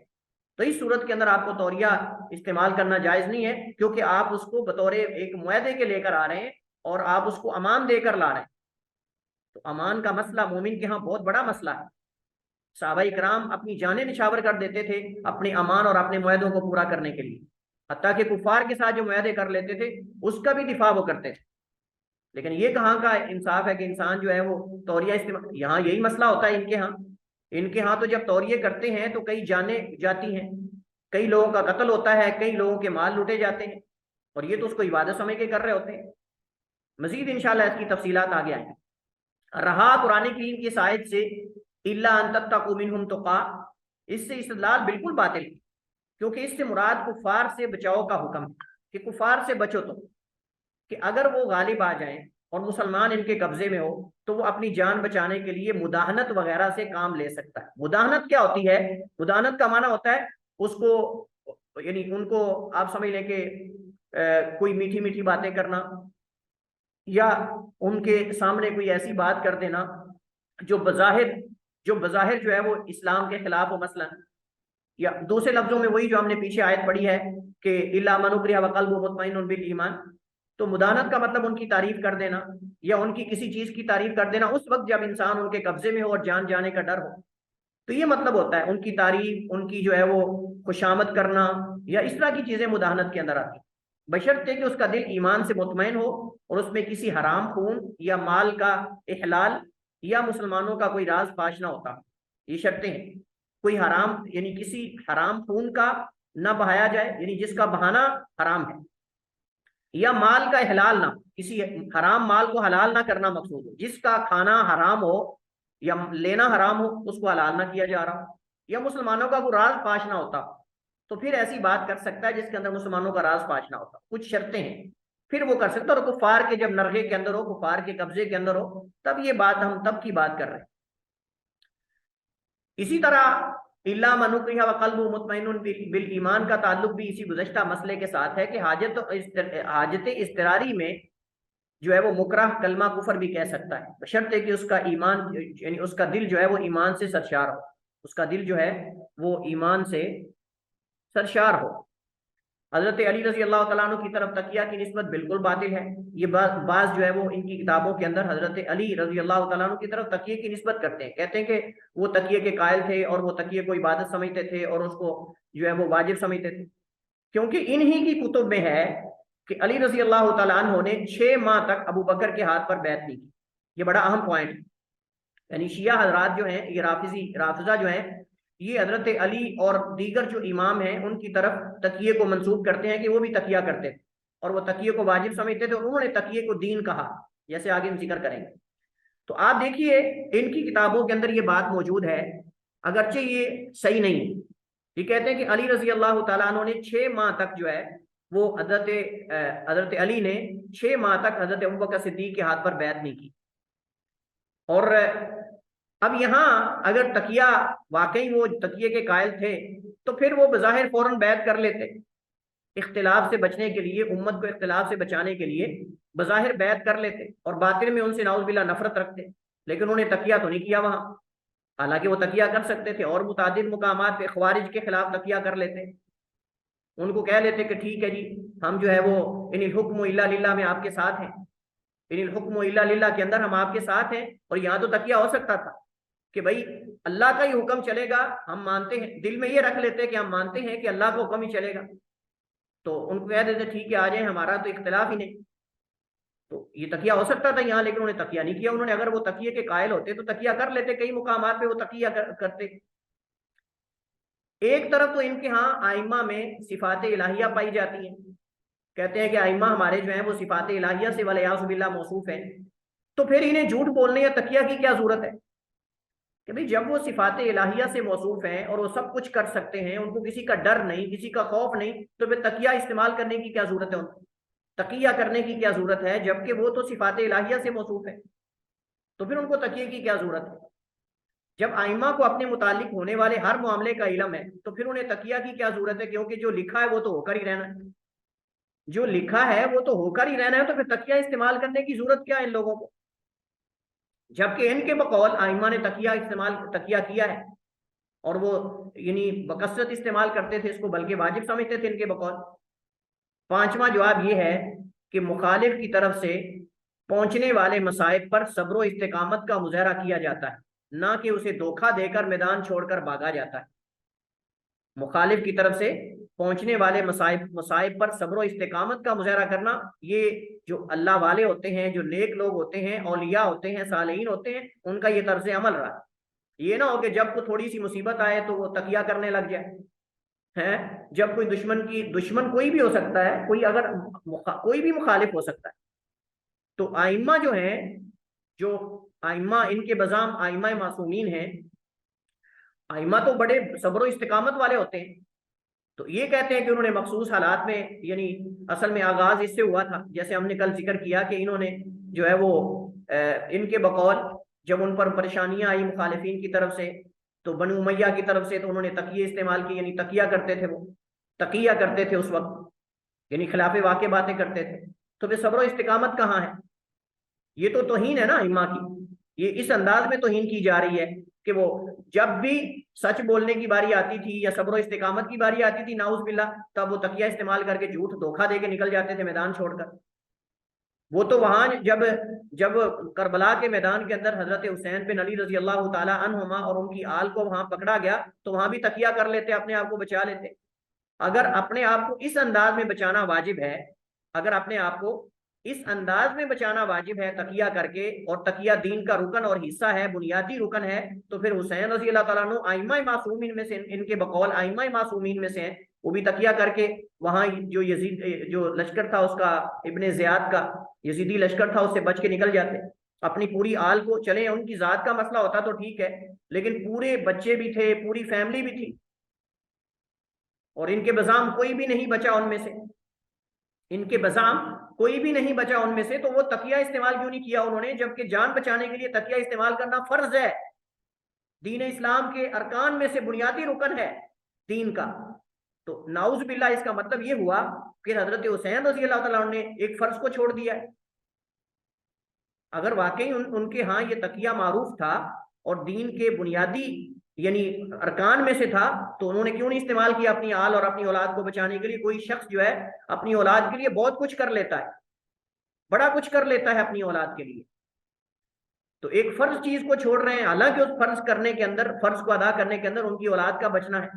تو اس صورت کے اندر آپ کو توریہ استعمال کرنا جائز نہیں ہے، کیونکہ آپ اس کو بطور ایک معاہدے کے لے کر آ رہے ہیں اور آپ اس کو امان دے کر لا رہے ہیں۔ تو امان کا مسئلہ مومن کے ہاں بہت بڑا مسئلہ ہے۔ صحابہ کرام اپنی جانیں نچھاور کر دیتے تھے اپنے امان اور اپنے معاہدوں کو پورا کرنے کے لیے، حتیٰ کہ کفار کے ساتھ جو معاہدے کر لیتے تھے اس کا بھی دفاع وہ کرتے تھے۔ لیکن یہ کہاں کا انصاف ہے کہ انسان جو ہے وہ توریہ استعمال، یہاں یہی مسئلہ ہوتا ہے ان کے ہاں تو جب توریہ کرتے ہیں تو کئی جانیں جاتی ہیں، کئی لوگوں کا قتل ہوتا ہے، کئی لوگوں کے مال لوٹے جاتے ہیں، اور یہ تو اس کو عبادت سمجھ کے کر رہے ہوتے ہیں۔ مزید انشاءاللہ اس کی تفصیلات آگے آئیں گی۔ رہا قرآن کریم کی آیت سے الا ان تتقوا منهم تقا، اس سے استدلال بالکل باطل ہے، کیونکہ اس سے مراد کفار سے بچاؤ کا حکم ہے کہ کفار سے بچو، تو کہ اگر وہ غالب آ جائیں اور مسلمان ان کے قبضے میں ہو تو وہ اپنی جان بچانے کے لیے مداہنت وغیرہ سے کام لے سکتا ہے۔ مداہنت کیا ہوتی ہے؟ مداہنت کا معنی ہوتا ہے اس کو، یعنی ان کو آپ سمجھ لیں کہ کوئی میٹھی میٹھی باتیں کرنا یا ان کے سامنے کوئی ایسی بات کر دینا جو بظاہر جو ہے وہ اسلام کے خلاف ہو، مثلا، یا دوسرے لفظوں میں وہی جو ہم نے پیچھے آیت پڑھی ہے کہ الا من اکرہ وقلبہ مطمئن بالایمان، تو مدانت کا مطلب ان کی تعریف کر دینا یا ان کی کسی چیز کی تعریف کر دینا اس وقت جب انسان ان کے قبضے میں ہو اور جان جانے کا ڈر ہو، تو یہ مطلب ہوتا ہے ان کی تعریف، ان کی جو ہے وہ خوشامد کرنا یا اس طرح کی چیزیں مداہنت کے اندر آتی ہیں، بشرطے کہ اس کا دل ایمان سے مطمئن ہو اور اس میں کسی حرام خون یا مال کا احلال یا مسلمانوں کا کوئی راز فاش نہ ہوتا۔ یہ شرطیں ہیں، کوئی حرام، یعنی کسی حرام خون کا نہ بہایا جائے، یعنی جس کا بہانا حرام ہے، یا مال کا احلال نہ، کسی حرام مال کو حلال نہ کرنا مقصود ہو، جس کا کھانا حرام ہو یا لینا حرام ہو اس کو حلال نہ کیا جا رہا ہو، یا مسلمانوں کا کوئی راز فاش نہ ہوتا، تو پھر ایسی بات کر سکتا ہے جس کے اندر مسلمانوں کا راز فاش نہ ہوتا۔ کچھ شرطیں ہیں، پھر وہ کر سکتا ہے، اور کفار کے جب نرغے کے اندر ہو، کفار کے قبضے کے اندر ہو، تب یہ بات ہم تب کی بات کر رہے ہیں۔ اسی طرح الا من اکرہ وقلبہ مطمئن بالایمان کا تعلق بھی اسی گزشتہ مسئلے کے ساتھ ہے کہ حاجت اضطراری میں جو ہے وہ مکرہ کلمہ کفر بھی کہہ سکتا ہے، بشرطے کہ اس کا ایمان، یعنی اس کا دل جو ہے وہ ایمان سے سرشار ہو، اس کا دل جو ہے وہ ایمان سے سرشار ہو۔ حضرت علی رضی اللہ تعالیٰ عنہ کی طرف تکیہ کی نسبت بالکل باطل ہے۔ یہ بعض جو ہے وہ ان کی کتابوں کے اندر حضرت علی رضی اللہ تعالیٰ عنہ کی طرف تکیے کی نسبت کرتے ہیں، کہتے ہیں کہ وہ تکیے کے قائل تھے اور وہ تکیے کو عبادت سمجھتے تھے اور اس کو جو ہے وہ واجب سمجھتے تھے، کیونکہ انہی کی کتب میں ہے کہ علی رضی اللہ تعالیٰ عنہ نے 6 ماہ تک ابو بکر کے ہاتھ پر بیعت نہیں کی۔ یہ بڑا اہم پوائنٹ ہے، یعنی شیعہ حضرات جو ہیں، یہ رافضہ جو ہیں، یہ حضرت علی اور دیگر جو امام ہیں ان کی طرف تکیے کو منسوب کرتے ہیں کہ وہ بھی تکیہ کرتے تھے اور وہ تکیے کو واجب سمجھتے تھے، اور انہوں نے تکیے کو دین کہا، جیسے آگے ہم ذکر کریں گے۔ تو آپ دیکھیے ان کی کتابوں کے اندر یہ بات موجود ہے، اگرچہ یہ صحیح نہیں۔ یہ کہتے ہیں کہ علی رضی اللہ تعالیٰ عنہ نے 6 ماہ تک جو ہے وہ حضرت علی نے 6 ماہ تک حضرت ابوبکر صدیق کے ہاتھ پر بیعت نہیں کی۔ اور اب یہاں اگر تکیہ واقعی وہ تکیے کے قائل تھے تو پھر وہ بظاہر فوراً بیعت کر لیتے، اختلاف سے بچنے کے لیے، امت کو اختلاف سے بچانے کے لیے بظاہر بیعت کر لیتے اور باطن میں ان سے نعوذ باللہ نفرت رکھتے، لیکن انہوں نے تکیہ تو نہیں کیا وہاں، حالانکہ وہ تکیہ کر سکتے تھے، اور متعدد مقامات پہ خوارج کے خلاف تکیہ کر لیتے، ان کو کہہ لیتے کہ ٹھیک ہے جی ہم جو ہے وہ ان الحکم الا للہ میں آپ کے ساتھ ہیں، ان الحکم الا للہ کے اندر ہم آپ کے ساتھ ہیں، اور یہاں تو تکیہ ہو سکتا تھا کہ بھائی اللہ کا ہی حکم چلے گا، ہم مانتے ہیں، دل میں یہ رکھ لیتے کہ ہم مانتے ہیں کہ اللہ کا حکم ہی چلے گا، تو ان کو کہہ دیتے ٹھیک ہے آ جائیں، ہمارا تو اختلاف ہی نہیں۔ تو یہ تکیہ ہو سکتا تھا یہاں، لیکن انہوں نے تکیہ نہیں کیا۔ انہوں نے اگر وہ تکیے کے قائل ہوتے تو تکیہ کر لیتے، کئی مقامات پہ وہ تکیہ کرتے۔ ایک طرف تو ان کے ہاں آئمہ میں صفات الہیہ پائی جاتی ہیں، کہتے ہیں کہ آئمہ ہمارے جو ہیں وہ صفات الہیہ سے والعیاذ باللہ موصوف ہیں، تو پھر انہیں جھوٹ بولنے یا تکیہ کی کیا ضرورت ہے کہ بھئی جب وہ صفات الہیہ سے موصوف ہیں اور وہ سب کچھ کر سکتے ہیں، ان کو کسی کا ڈر نہیں، کسی کا خوف نہیں، تو پھر تکیہ استعمال کرنے کی کیا ضرورت ہے، ان کو تکیہ کرنے کی کیا ضرورت ہے، جبکہ وہ تو صفات الہیہ سے موصوف ہیں، تو پھر ان کو تکیے کی کیا ضرورت ہے۔ جب آئمہ کو اپنے متعلق ہونے والے ہر معاملے کا علم ہے تو پھر انہیں تکیہ کی کیا ضرورت ہے، کیونکہ جو لکھا ہے وہ تو ہو کر ہی رہنا ہے، جو لکھا ہے وہ تو ہو کر ہی رہنا ہے، تو پھر تکیہ استعمال کرنے کی ضرورت کیا ہے ان لوگوں کو، جبکہ ان کے بقول آئمہ نے تکیہ کیا ہے، اور وہ یعنی بکثرت استعمال کرتے تھے اس کو، بلکہ واجب سمجھتے تھے ان کے بقول۔ پانچواں جواب یہ ہے کہ مخالف کی طرف سے پہنچنے والے مصائب پر صبر و استقامت کا مظاہرہ کیا جاتا ہے، نہ کہ اسے دھوکہ دے کر میدان چھوڑ کر بھاگا جاتا ہے۔ مخالف کی طرف سے پہنچنے والے مصائب پر صبر و استقامت کا مظاہرہ کرنا، یہ جو اللہ والے ہوتے ہیں، جو نیک لوگ ہوتے ہیں، اولیاء ہوتے ہیں، صالحین ہوتے ہیں، ان کا یہ طرز عمل رہا۔ یہ نہ ہو کہ جب کوئی تھوڑی سی مصیبت آئے تو وہ تکیہ کرنے لگ جائے ہے، جب کوئی دشمن کوئی بھی ہو سکتا ہے، کوئی بھی مخالف ہو سکتا ہے، تو آئمہ جو ہیں، جو آئمہ ان کے بذام آئمہ معصومین ہیں، آئمہ تو بڑے صبر و استقامت والے ہوتے ہیں، تو یہ کہتے ہیں کہ انہوں نے مخصوص حالات میں، یعنی اصل میں آغاز اس سے ہوا تھا، جیسے ہم نے کل ذکر کیا کہ انہوں نے جو ہے وہ ان کے بقول جب ان پر پریشانیاں آئی مخالفین کی طرف سے، تو بنو امیہ کی طرف سے، تو انہوں نے تقیہ استعمال کی، یعنی تقیہ کرتے تھے، وہ تقیہ کرتے تھے اس وقت، یعنی خلاف واقع باتیں کرتے تھے۔ تو پھر صبر و استقامت کہاں ہے؟ یہ تو توہین ہے نا ائمہ کی، یہ اس انداز میں توہین کی جا رہی ہے کہ وہ جب بھی سچ بولنے کی باری آتی تھی یا صبر و استقامت کی باری آتی تھی نعوذ باللہ، تب وہ تقیہ استعمال کر کے جھوٹ دھوکہ دے کے نکل جاتے تھے میدان چھوڑ کر۔ وہ تو وہاں جب کربلا کے میدان کے اندر حضرت حسین بن علی رضی اللہ تعالی عنہما اور ان کی آل کو وہاں پکڑا گیا تو وہاں بھی تقیہ کر لیتے، اپنے آپ کو بچا لیتے۔ اگر اپنے آپ کو اس انداز میں بچانا واجب ہے، اگر اپنے آپ کو اس انداز میں بچانا واجب ہے تقیہ کر کے، اور تقیہ دین کا رکن اور حصہ ہے، بنیادی رکن ہے، تو پھر حسین رضی اللہ تعالیٰ عنہ ائمہ معصومین میں سے، ان کے بقول ائمہ معصومین میں سے ہیں، وہ بھی تقیہ کر کے وہاں جو لشکر تھا اس کا، ابن زیاد کا یزیدی لشکر تھا، اس سے بچ کے نکل جاتے اپنی پوری آل کو۔ چلیں ان کی ذات کا مسئلہ ہوتا تو ٹھیک ہے، لیکن پورے بچے بھی تھے، پوری فیملی بھی تھی، اور ان کے بذام کوئی بھی نہیں بچا ان میں سے، ان کے بذام کوئی بھی نہیں بچا ان میں سے، تو وہ تقیہ استعمال کیوں نہیں کیا انہوں نے، جبکہ جان بچانے کے لیے تقیہ استعمال کرنا فرض ہے، دین اسلام کے ارکان میں سے بنیادی رکن ہے دین کا۔ تو نعوذ باللہ اس کا مطلب یہ ہوا کہ حضرت حسین رضی اللہ تعالیٰ عنہ نے ایک فرض کو چھوڑ دیا ہے۔ اگر واقعی ان کے ہاں یہ تقیہ معروف تھا اور دین کے بنیادی یعنی ارکان میں سے تھا، تو انہوں نے کیوں نہیں استعمال کیا اپنی آل اور اپنی اولاد کو بچانے کے لیے؟ کوئی شخص جو ہے اپنی اولاد کے لیے بہت کچھ کر لیتا ہے، بڑا کچھ کر لیتا ہے اپنی اولاد کے لیے، تو ایک فرض چیز کو چھوڑ رہے ہیں، حالانکہ اس فرض کرنے کے اندر، فرض کو ادا کرنے کے اندر ان کی اولاد کا بچنا ہے،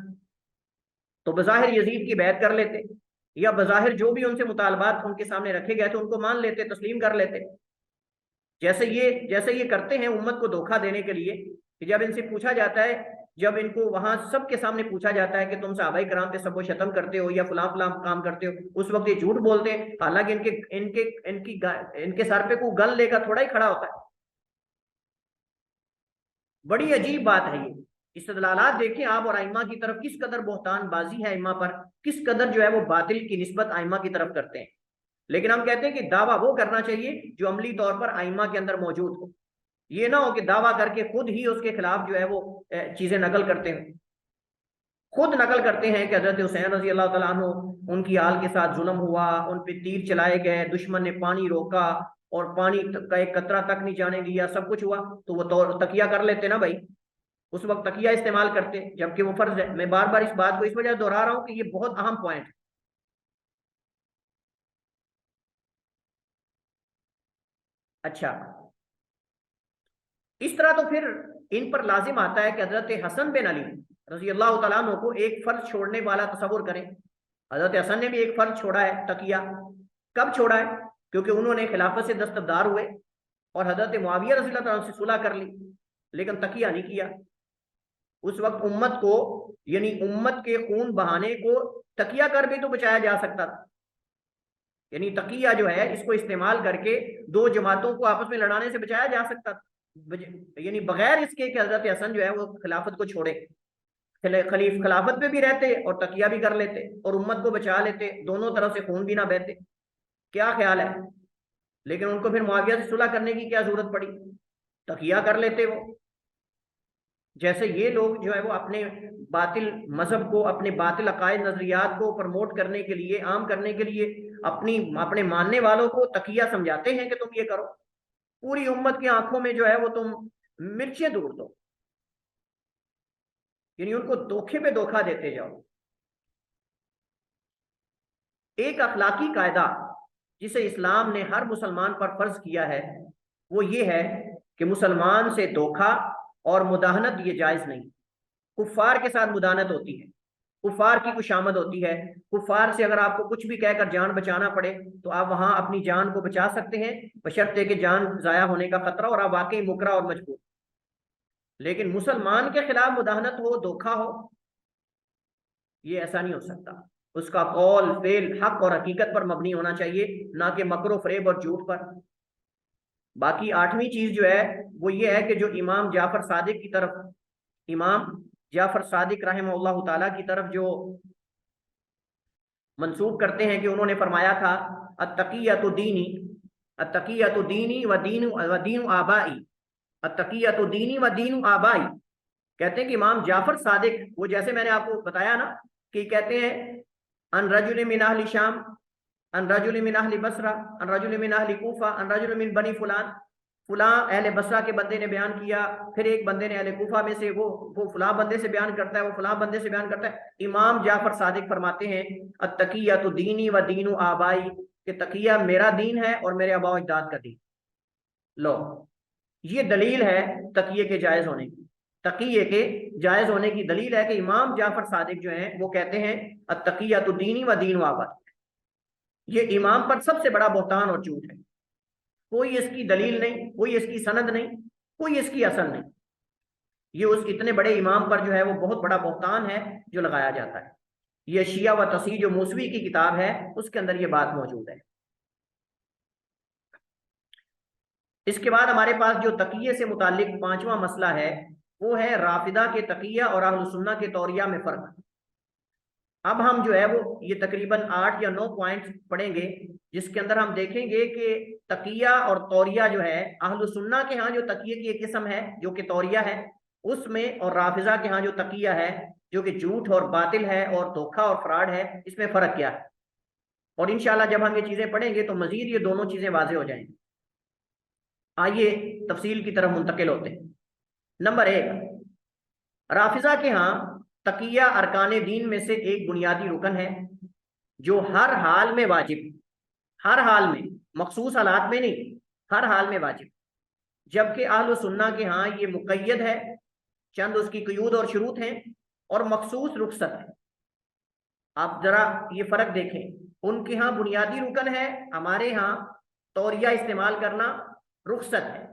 تو بظاہر یزید کی بیعت کر لیتے، یا بظاہر جو بھی ان سے مطالبات ان کے سامنے رکھے گئے تھے ان کو مان لیتے، تسلیم کر لیتے۔ جیسے یہ کرتے ہیں امت کو دھوکہ دینے کے لیے، کہ جب ان سے پوچھا جاتا ہے، جب ان کو وہاں سب کے سامنے پوچھا جاتا ہے کہ تم صحابہ کرام پہ سب و شتم کرتے ہو یا فلاں فلاں کام کرتے ہو، اس وقت یہ جھوٹ بولتے ہیں، حالانکہ ان کے سر پہ کوئی گن لے کر تھوڑا ہی کھڑا ہوتا ہے۔ بڑی عجیب بات ہے یہ استدلالات دیکھیں آپ، اور ائمہ کی طرف کس قدر بہتان بازی ہے ائمہ پر، کس قدر جو ہے وہ باطل کی نسبت ائمہ کی طرف کرتے ہیں۔ لیکن ہم کہتے ہیں کہ دعویٰ وہ کرنا چاہیے جو عملی طور پر ائمہ کے اندر موجود ہو، یہ نہ ہو کہ دعویٰ کر کے خود ہی اس کے خلاف جو ہے وہ چیزیں نقل کرتے ہیں، خود نقل کرتے ہیں کہ حضرت حسین رضی اللہ تعالیٰ عنہ ان کی آل کے ساتھ ظلم ہوا، ان پہ تیر چلائے گئے، دشمن نے پانی روکا اور پانی کا ایک قطرہ تک نہیں جانے دیا، سب کچھ ہوا، تو وہ تقیہ کر لیتے نا بھائی، اس وقت تقیہ استعمال کرتے، جبکہ وہ فرض ہے۔ میں بار بار اس بات کو اس وجہ دہرا رہا ہوں کہ یہ بہت اہم پوائنٹ ہے۔ اچھا، اس طرح تو پھر ان پر لازم آتا ہے کہ حضرت حسن بن علی رضی اللہ تعالیٰ عنہ کو ایک فرض چھوڑنے والا تصور کریں۔ حضرت حسن نے بھی ایک فرض چھوڑا ہے، تقیہ۔ کب چھوڑا ہے؟ کیونکہ انہوں نے خلافت سے دستبردار ہوئے اور حضرت معاویہ رضی اللہ تعالیٰ عنہ سے صلح کر لی، لیکن تقیہ نہیں کیا۔ اس وقت امت کو، یعنی امت کے خون بہانے کو تقیہ کر بھی تو بچایا جا سکتا تھا، یعنی تقیہ جو ہے اس کو استعمال کر کے دو جماعتوں کو آپس میں لڑانے سے بچایا جا سکتا تھا، یعنی بغیر اس کے کہ حضرت حسن جو ہے وہ خلافت کو چھوڑے، خلافت پہ بھی رہتے اور تقیہ بھی کر لیتے اور امت کو بچا لیتے، دونوں طرف سے خون بھی نہ بہتے۔ کیا خیال ہے؟ لیکن ان کو پھر معاویہ سے صلح کرنے کی کیا ضرورت پڑی؟ تقیہ کر لیتے وہ۔ جیسے یہ لوگ جو ہے وہ اپنے باطل مذہب کو، اپنے باطل عقائد نظریات کو پروموٹ کرنے کے لیے، عام کرنے کے لیے اپنے ماننے والوں کو تقیہ سمجھاتے ہیں کہ تم یہ کرو، پوری امت کی آنکھوں میں جو ہے وہ تم مرچیں دور دو، یعنی ان کو دھوکے پہ دھوکہ دیتے جاؤ۔ ایک اخلاقی قاعدہ جسے اسلام نے ہر مسلمان پر فرض کیا ہے وہ یہ ہے کہ مسلمان سے دھوکہ اور مداہنت یہ جائز نہیں۔ کفار کے ساتھ مداہنت ہوتی ہے، کفار کی کشامت ہوتی ہے، کفار سے اگر آپ کو کچھ بھی کہہ کر جان بچانا پڑے تو آپ وہاں اپنی جان کو بچا سکتے ہیں، بشرطے کہ جان ضائع ہونے کا خطرہ اور آپ واقعی مکرہ اور مجبور۔ لیکن مسلمان کے خلاف مداہنت ہو، دھوکہ ہو، یہ ایسا نہیں ہو سکتا۔ اس کا قول فعل حق اور حقیقت پر مبنی ہونا چاہیے، نہ کہ مکر و فریب اور جھوٹ پر۔ باقی آٹھویں چیز جو ہے وہ یہ ہے کہ جو امام جعفر صادق کی طرف، امام جعفر صادق رحمہ اللہ تعالی کی طرف جو منسوب کرتے ہیں کہ انہوں نے فرمایا تھا التقیۃ دینی، التقیۃ دینی و دین آبائی، التقیۃ دینی و دین آبائی، کہتے ہیں کہ امام جعفر صادق، وہ جیسے میں نے آپ کو بتایا نا کہ کہتے ہیں ان رجل من اہل شام، ان رجل من اہل بصرہ، ان رجل من اہل کوفہ، ان رجل من بنی فلان، فلاں اہل بصرہ کے بندے نے بیان کیا، پھر ایک بندے نے اہل کوفہ میں سے وہ فلاں بندے سے بیان کرتا ہے، وہ فلاں بندے سے بیان کرتا ہے۔ امام جعفر صادق فرماتے ہیں التقیۃ دینی و دین آبائی، کہ تقیہ میرا دین ہے اور میرے آباء و اجداد کا دین۔ لو، یہ دلیل ہے تقیے کے جائز ہونے کی، تقیے کے جائز ہونے کی دلیل ہے کہ امام جعفر صادق جو ہیں وہ کہتے ہیں التقیۃ دینی و دین آبائی۔ یہ امام پر سب سے بڑا بہتان اور جھوٹ ہے، کوئی اس کی دلیل نہیں، کوئی اس کی سند نہیں، کوئی اس کی اصل نہیں، یہ اس اتنے بڑے امام پر جو ہے وہ بہت بڑا بہتان ہے جو لگایا جاتا ہے۔ یہ شیعہ و تصحیح جو موسوی کی کتاب ہے اس کے اندر یہ بات موجود ہے۔ اس کے بعد ہمارے پاس جو تقیہ سے متعلق پانچواں مسئلہ ہے وہ ہے رافضہ کے تقیہ اور اہل سنہ کے توریہ میں فرق۔ اب ہم جو ہے وہ یہ تقریباً 8 یا 9 پوائنٹ پڑھیں گے جس کے اندر ہم دیکھیں گے کہ تقیہ اور توریہ جو ہے اہل سنہ کے ہاں جو تقیہ کی ایک قسم ہے جو کہ توریہ ہے اس میں، اور رافضہ کے ہاں جو تقیہ ہے جو کہ جھوٹ اور باطل ہے اور دھوکہ اور فراڈ ہے، اس میں فرق کیا ہے۔ اور انشاءاللہ جب ہم یہ چیزیں پڑھیں گے تو مزید یہ دونوں چیزیں واضح ہو جائیں گی۔ آئیے تفصیل کی طرف منتقل ہوتے ہیں۔ نمبر 1، رافضہ کے ہاں تقیہ ارکان دین میں سے ایک بنیادی رکن ہے جو ہر حال میں واجب، ہر حال میں، مخصوص حالات میں نہیں، ہر حال میں واجب، جبکہ اہل سنہ کے ہاں یہ مقید ہے، چند اس کی قیود اور شروط ہیں، اور مخصوص رخصت ہے۔ آپ ذرا یہ فرق دیکھیں، ان کے ہاں بنیادی رکن ہے، ہمارے ہاں توریہ استعمال کرنا رخصت ہے،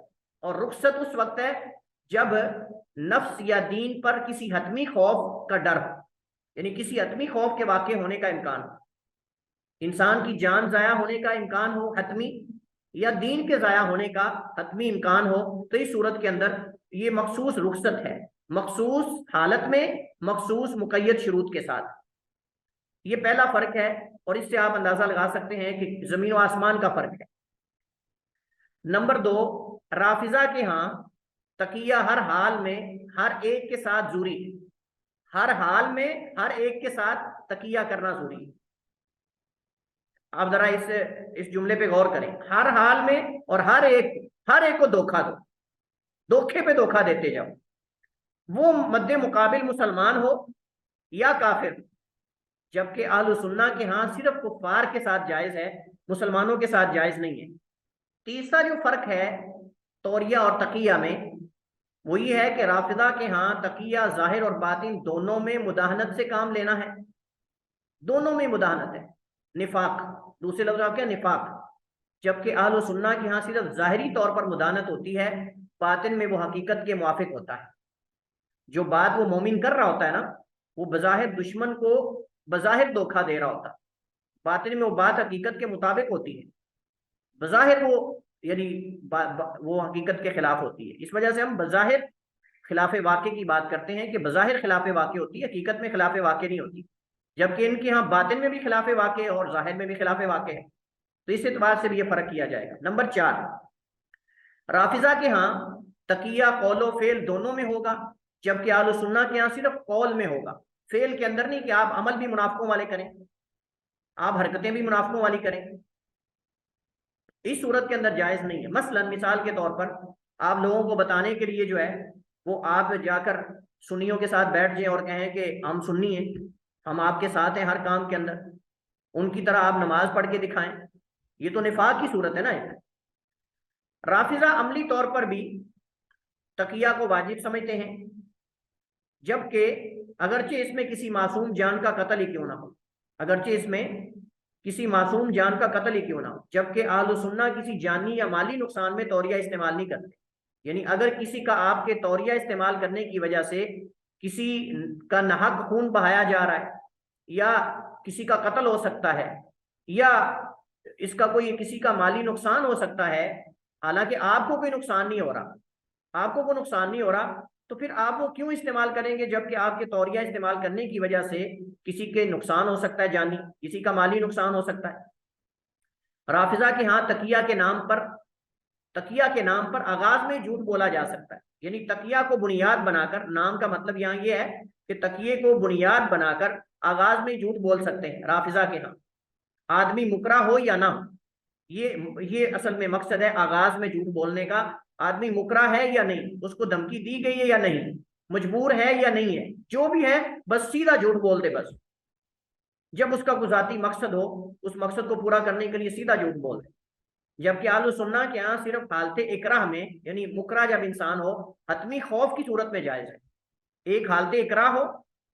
اور رخصت اس وقت ہے جب نفس یا دین پر کسی حتمی خوف کا ڈر ہو، یعنی کسی حتمی خوف کے واقع ہونے کا امکان ہو، انسان کی جان ضائع ہونے کا امکان ہو حتمی، یا دین کے ضائع ہونے کا حتمی امکان ہو، تو اس صورت کے اندر یہ مخصوص رخصت ہے، مخصوص حالت میں، مخصوص مقید شروط کے ساتھ۔ یہ پہلا فرق ہے، اور اس سے آپ اندازہ لگا سکتے ہیں کہ زمین و آسمان کا فرق ہے۔ نمبر 2، رافضہ کے ہاں تقیہ ہر حال میں ہر ایک کے ساتھ ضروری ہے، ہر حال میں ہر ایک کے ساتھ تقیہ کرنا ضروری ہے۔ آپ ذرا اس جملے پہ غور کریں، ہر حال میں، اور ہر ایک کو دھوکہ دو، دھوکے پہ دھوکہ دیتے جاؤ، وہ مد مقابل مسلمان ہو یا کافر، جبکہ اہل سنہ کے ہاں صرف کفار کے ساتھ جائز ہے، مسلمانوں کے ساتھ جائز نہیں ہے۔ تیسرا جو فرق ہے توریہ اور تقیہ میں، وہ یہ ہے کہ رافضہ کے ہاں تقیہ ظاہر اور باطن دونوں میں مداہنت سے کام لینا ہے، دونوں میں مداہنت ہے، نفاق، دوسرے لفظ آپ کیا، نفاق، جبکہ اہل سنہ کے ہاں صرف ظاہری طور پر مداہنت ہوتی ہے، باطن میں وہ حقیقت کے موافق ہوتا ہے۔ جو بات وہ مومن کر رہا ہوتا ہے نا، وہ بظاہر دشمن کو بظاہر دھوکہ دے رہا ہوتا ہے، باطن میں وہ بات حقیقت کے مطابق ہوتی ہے، بظاہر وہ یعنی وہ حقیقت کے خلاف ہوتی ہے۔ اس وجہ سے ہم بظاہر خلاف واقع کی بات کرتے ہیں کہ بظاہر خلاف واقع ہوتی ہے، حقیقت میں خلاف واقع نہیں ہوتی، جبکہ ان کے ہاں باطن میں بھی خلاف واقع ہے اور ظاہر میں بھی خلاف واقع ہے، تو اس اعتبار سے بھی یہ فرق کیا جائے گا۔ نمبر 4، رافضہ کے ہاں تقیہ قول و فعل دونوں میں ہوگا، جبکہ اہل سنہ کے ہاں صرف قول میں ہوگا، فعل کے اندر نہیں، کہ آپ عمل بھی منافقوں والے کریں، آپ حرکتیں بھی منافقوں والی کریں، اس صورت کے اندر جائز نہیں ہے۔ مثلا مثال کے طور پر آپ لوگوں کو بتانے کے لیے جو ہے وہ آپ جا کر سنیوں کے ساتھ بیٹھ جائیں اور کہیں کہ ہم سنی ہیں، ہم آپ کے ساتھ ہیں ہر کام کے اندر، ان کی طرح آپ نماز پڑھ کے دکھائیں، یہ تو نفاق کی صورت ہے نا۔ رافضہ عملی طور پر بھی تقیہ کو واجب سمجھتے ہیں، جبکہ اگرچہ اس میں کسی معصوم جان کا قتل ہی کیوں نہ ہو، اگرچہ اس میں کسی معصوم جان کا قتل ہی کیوں نہ ہو، جبکہ اہل سنہ کسی جانی یا مالی نقصان میں توریہ استعمال نہیں کرتے، یعنی اگر کسی کا آپ کے توریہ استعمال کرنے کی وجہ سے کسی کا ناحق خون بہایا جا رہا ہے، یا کسی کا قتل ہو سکتا ہے، یا اس کا کوئی کسی کا مالی نقصان ہو سکتا ہے، حالانکہ آپ کو کوئی نقصان نہیں ہو رہا، آپ کو کوئی نقصان نہیں ہو رہا، تو پھر آپ وہ کیوں استعمال کریں گے، جبکہ آپ کے توریہ استعمال کرنے کی وجہ سے کسی کے نقصان ہو سکتا ہے جانی، کسی کا مالی نقصان ہو سکتا ہے۔ رافضہ کے ہاں تقیہ کے نام پر آغاز میں جھوٹ بولا جا سکتا ہے، یعنی تقیہ کو بنیاد بنا کر، نام کا مطلب یہاں یہ ہے کہ تقیے کو بنیاد بنا کر آغاز میں جھوٹ بول سکتے ہیں رافضہ کے ہاں، آدمی مکرہ ہو یا نہ ہو، یہ اصل میں مقصد ہے آغاز میں جھوٹ بولنے کا، آدمی مکرہ ہے یا نہیں، اس کو دھمکی دی گئی ہے یا نہیں، مجبور ہے یا نہیں ہے، جو بھی ہے بس سیدھا جھوٹ بول دے، بس جب اس کا کوئی ذاتی مقصد ہو، اس مقصد کو پورا کرنے کے لیے سیدھا جھوٹ بول دے۔ جبکہ اہل سنہ کے ہاں صرف حالت اکراہ میں، یعنی مکرہ جب انسان ہو حتمی خوف کی صورت میں جائز ہے، ایک حالت اکراہ ہو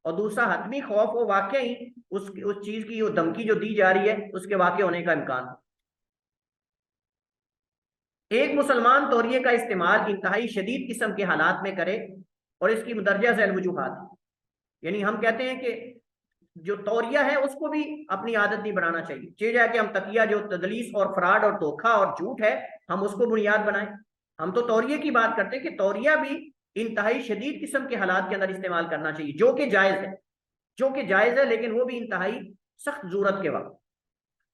اور دوسرا حتمی خوف ہو، واقعی اس چیز کی دھمکی جو دی جا رہی ہے اس کے واقع ہونے کا امکان ہو۔ ایک مسلمان توریے کا استعمال انتہائی شدید قسم کے حالات میں کرے، اور اس کی مندرجہ ذیل وجوہات، یعنی ہم کہتے ہیں کہ جو توریہ ہے اس کو بھی اپنی عادت نہیں بنانا چاہیے، چاہیے جا کہ ہم تقیہ جو تدلیس اور فراڈ اور دھوکہ اور جھوٹ ہے ہم اس کو بنیاد بنائیں، ہم تو توریے کی بات کرتے ہیں کہ توریہ بھی انتہائی شدید قسم کے حالات کے اندر استعمال کرنا چاہیے، جو کہ جائز ہے، لیکن وہ بھی انتہائی سخت ضرورت کے وقت۔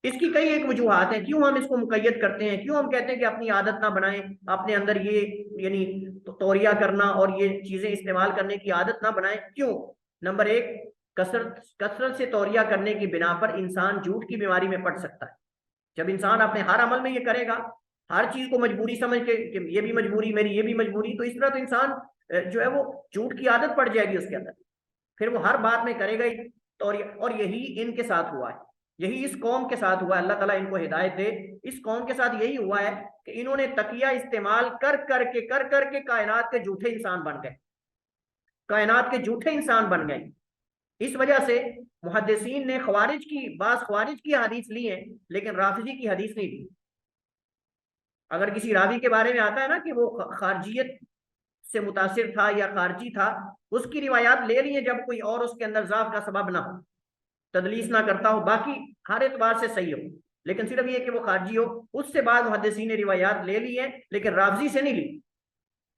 اس کی کئی ایک وجوہات ہیں، کیوں ہم اس کو مقید کرتے ہیں، کیوں ہم کہتے ہیں کہ اپنی عادت نہ بنائیں، اپنے اندر یہ یعنی توریہ کرنا اور یہ چیزیں استعمال کرنے کی عادت نہ بنائیں، کیوں؟ نمبر 1، کثرت سے توریہ کرنے کی بنا پر انسان جھوٹ کی بیماری میں پڑ سکتا ہے۔ جب انسان اپنے ہر عمل میں یہ کرے گا ہر چیز کو مجبوری سمجھ کے کہ یہ بھی مجبوری میری، یہ بھی مجبوری، تو اس طرح تو انسان جو ہے وہ جھوٹ کی عادت پڑ جائے گی اس کے اندر، پھر وہ ہر بات میں کرے گا ہی۔ اور یہی ان کے ساتھ ہوا ہے، یہی اس قوم کے ساتھ ہوا ہے، اللہ تعالیٰ ان کو ہدایت دے۔ اس قوم کے ساتھ یہی ہوا ہے کہ انہوں نے تقیہ استعمال کر کر کے کائنات کے جھوٹے انسان بن گئے، کائنات کے جھوٹے انسان بن گئے۔ اس وجہ سے محدثین نے بعض خوارج کی حدیث لی ہے، لیکن رافضی کی حدیث نہیں لی۔ اگر کسی راوی کے بارے میں آتا ہے نا کہ وہ خارجیت سے متاثر تھا یا خارجی تھا، اس کی روایات لے لیے جب کوئی اور اس کے اندر ضعف کا سبب نہ ہو، تدلیس نہ کرتا ہو، باقی ہر اعتبار سے صحیح ہو، لیکن صرف یہ کہ وہ خارجی ہو، اس سے بعد محدثین نے روایات لے لی ہیں، لیکن رافضی سے نہیں لی،